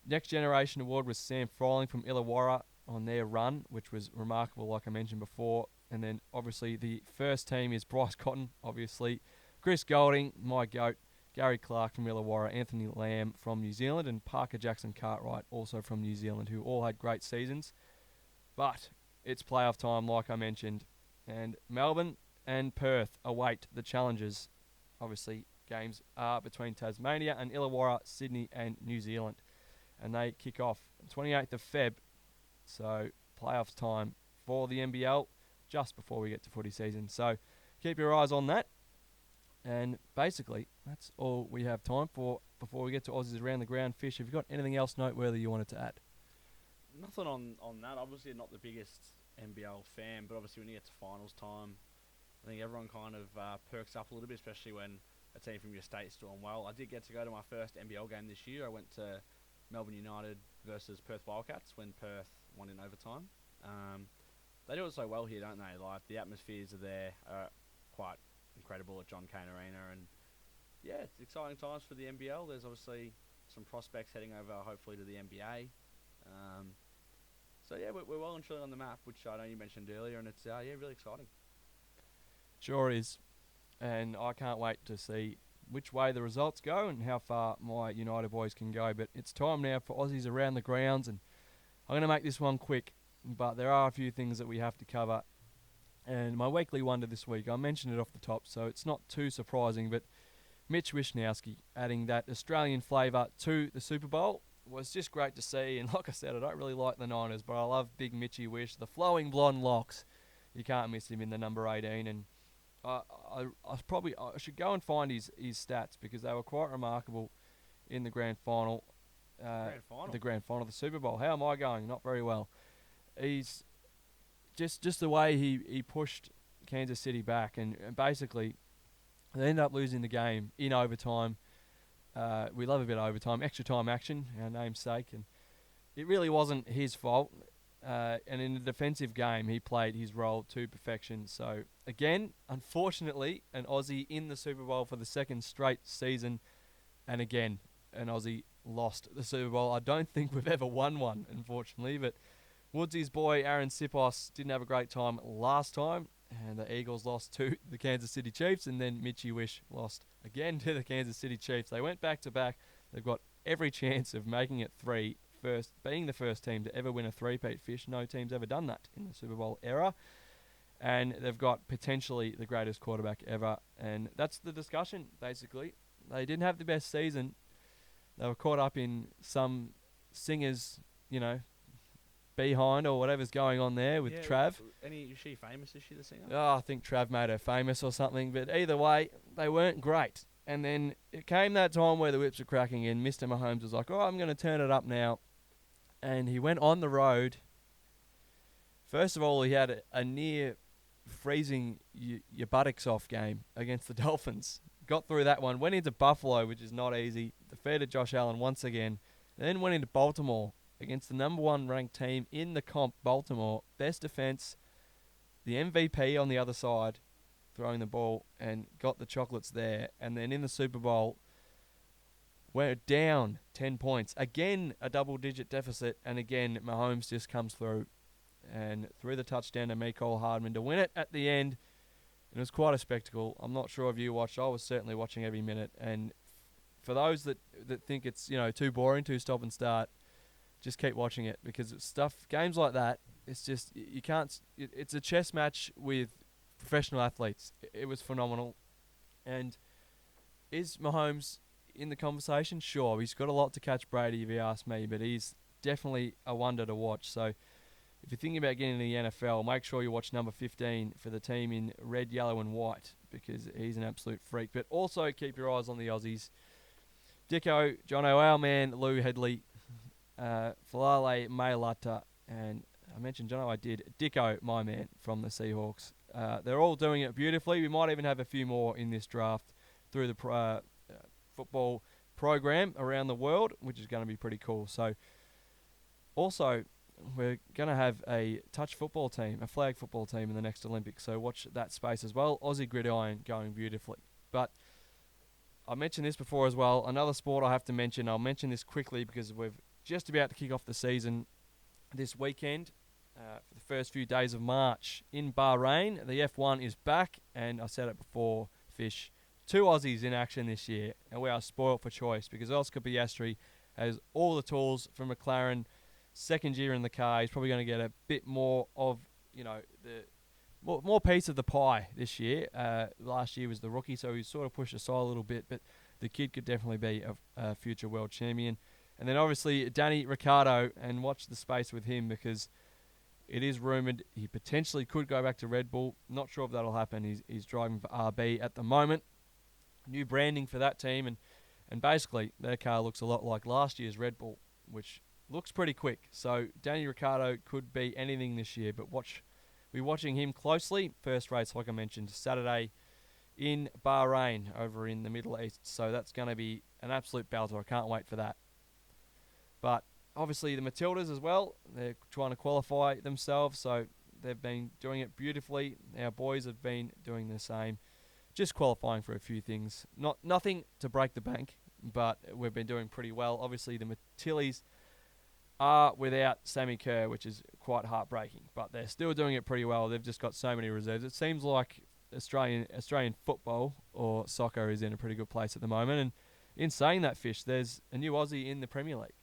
Next Generation Award was Sam Froling from Illawarra on their run, which was remarkable, like I mentioned before. And then, obviously, the first team is Bryce Cotton, obviously. Chris Golding, my GOAT. Gary Clark from Illawarra. Anthony Lamb from New Zealand. And Parker Jackson Cartwright, also from New Zealand, who all had great seasons. But it's playoff time, like I mentioned. And Melbourne and Perth await the challenges. Obviously, games are between Tasmania and Illawarra, Sydney and New Zealand. And they kick off 28th of Feb. So, playoffs time for the NBL just before we get to footy season. So, keep your eyes on that. And basically, that's all we have time for before we get to Aussies Around the Ground. Fish, have you got anything else noteworthy you wanted to add? Nothing on that. Obviously, not the biggest NBL fan, but obviously when you get to finals time, I think everyone kind of perks up a little bit, especially when a team from your state's doing well. I did get to go to my first NBL game this year. I went to Melbourne United versus Perth Wildcats when Perth won in overtime. They do it so well here, don't they? Like, the atmospheres are there, quite incredible at John Cain Arena. And, yeah, it's exciting times for the NBL. There's obviously some prospects heading over, hopefully, to the NBA. So, yeah, we're well and truly on the map, which I know you mentioned earlier, and it's, really exciting. Sure is. And I can't wait to see which way the results go and how far my United boys can go. But it's time now for Aussies Around the Grounds, and I'm going to make this one quick, but there are a few things that we have to cover. And my weekly wonder this week, I mentioned it off the top, so it's not too surprising, but Mitch Wishnowsky adding that Australian flavour to the Super Bowl was just great to see. And like I said, I don't really like the Niners, but I love Big Mitchy Wish. The flowing blonde locks, you can't miss him in the number 18. And I should go and find his stats because they were quite remarkable in the grand final. The grand final of the Super Bowl. How am I going? Not very well. He's just the way he pushed Kansas City back, and basically they ended up losing the game in overtime. We love a bit of overtime, extra time action, our namesake, and it really wasn't his fault. And in the defensive game, he played his role to perfection. So, again, unfortunately, an Aussie in the Super Bowl for the second straight season. And again, an Aussie lost the Super Bowl. I don't think we've ever won one, unfortunately. But Woodsy's boy, Aaron Sipos, didn't have a great time last time. And the Eagles lost to the Kansas City Chiefs. And then Mitchy Wish lost again to the Kansas City Chiefs. They went back-to-back. They've got every chance of making it three. Being the first team to ever win a three-peat. Fish. No team's ever done that in the Super Bowl era. and they've got potentially the greatest quarterback ever. And that's the discussion, basically. They didn't have the best season. They were caught up in some singers, behind or whatever's going on there with Trav. Is she famous? Is she the singer? Oh, I think Trav made her famous or something. But either way, they weren't great. And then it came that time where the whips were cracking in. Mr. Mahomes was like, I'm going to turn it up now. And he went on the road. First of all, he had a near freezing your buttocks off game against the Dolphins. Got through that one. Went into Buffalo, which is not easy. Defeated Josh Allen once again. Then went into Baltimore against the number 1 ranked team in the comp, Baltimore. Best defense, the MVP on the other side, throwing the ball, and got the chocolates there. And then in the Super Bowl, went down 10 points. Again, a double-digit deficit, and again, Mahomes just comes through and threw the touchdown to Mecole Hardman to win it at the end. And it was quite a spectacle. I'm not sure if you watched. I was certainly watching every minute. And for those that think it's too boring, too stop and start, just keep watching it, because games like that, it's just, you can't, it's a chess match with professional athletes. It was phenomenal. And is Mahomes in the conversation? Sure, he's got a lot to catch Brady if you ask me, but he's definitely a wonder to watch. So if you're thinking about getting into the NFL, make sure you watch number 15 for the team in red, yellow and white, because he's an absolute freak. But also keep your eyes on the Aussies. Dicko, Jono, our man, Lou Headley, Falale Mailata, and I mentioned Jono, I did. Dicko, my man, from the Seahawks. They're all doing it beautifully. We might even have a few more in this draft through the football program around the world, which is going to be pretty cool. So, also, we're going to have a touch football team, a flag football team in the next Olympics. So watch that space as well. Aussie gridiron going beautifully. But I mentioned this before as well. Another sport I have to mention. I'll mention this quickly because we're just about to kick off the season this weekend. For the first few days of March in Bahrain, the F1 is back, and I said it before, Fish, 2 Aussies in action this year, and we are spoilt for choice because Oscar Piastri has all the tools from McLaren. Second year in the car, he's probably going to get a bit more of the more piece of the pie this year. Last year was the rookie, so he's sort of pushed aside a little bit, but the kid could definitely be a future world champion. And then obviously Danny Ricciardo, and watch the space with him because it is rumoured he potentially could go back to Red Bull. Not sure if that'll happen. He's driving for RB at the moment. New branding for that team, and basically their car looks a lot like last year's Red Bull, which looks pretty quick. So Danny Ricciardo could be anything this year, but we're watching him closely. First race, like I mentioned, Saturday in Bahrain over in the Middle East. So that's going to be an absolute belter. I can't wait for that. But obviously the Matildas as well, they're trying to qualify themselves, so they've been doing it beautifully. Our boys have been doing the same, just qualifying for a few things. Nothing to break the bank, but we've been doing pretty well. Obviously the Matillies are without Sammy Kerr, which is quite heartbreaking, but they're still doing it pretty well. They've just got so many reserves. It seems like Australian football or soccer is in a pretty good place at the moment. And in saying that, Fish, there's a new Aussie in the Premier League.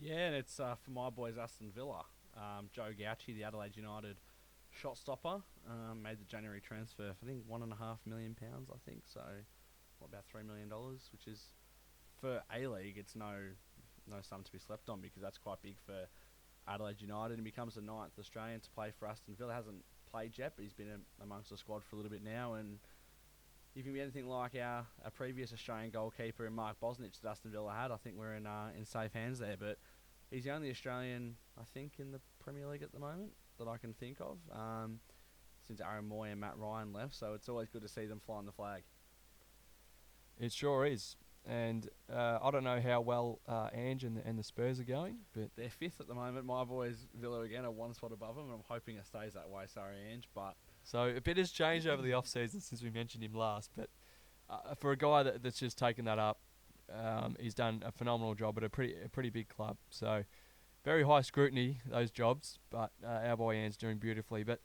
Yeah, and it's for my boys Aston Villa. Joe Gauci, the Adelaide United shot stopper, made the January transfer for, I think, £1.5 million, I think. So, about $3 million, which is, for A-League, it's no sum to be slept on, because that's quite big for Adelaide United, and becomes the 9th Australian to play for Aston Villa. Hasn't played yet, but he's been amongst the squad for a little bit now, and if you can be anything like our previous Australian goalkeeper in Mark Bosnich that Aston Villa had, I think we're in safe hands there. But he's the only Australian, I think, in the Premier League at the moment that I can think of, since Aaron Moy and Matt Ryan left, so it's always good to see them flying the flag. It sure is. And I don't know how well Ange and the Spurs are going, but they're 5th at the moment. My boys, Villa, again, are 1 spot above them, and I'm hoping it stays that way. Sorry, Ange, but... So a bit has changed over the off-season since we mentioned him last, but for a guy that's just taken that up, he's done a phenomenal job at a pretty big club. So very high scrutiny, those jobs, but our boy Ange's doing beautifully. But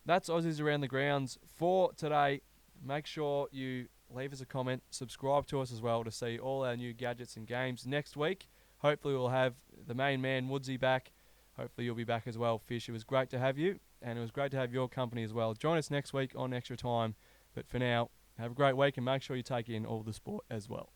that's Aussies Around the Grounds for today. Make sure you leave us a comment, subscribe to us as well to see all our new gadgets and games next week. Hopefully we'll have the main man Woodsy back Hopefully you'll be back as well, Fish. It was great to have you, and it was great to have your company as well. Join us next week on Extra Time. But for now, have a great week and make sure you take in all the sport as well.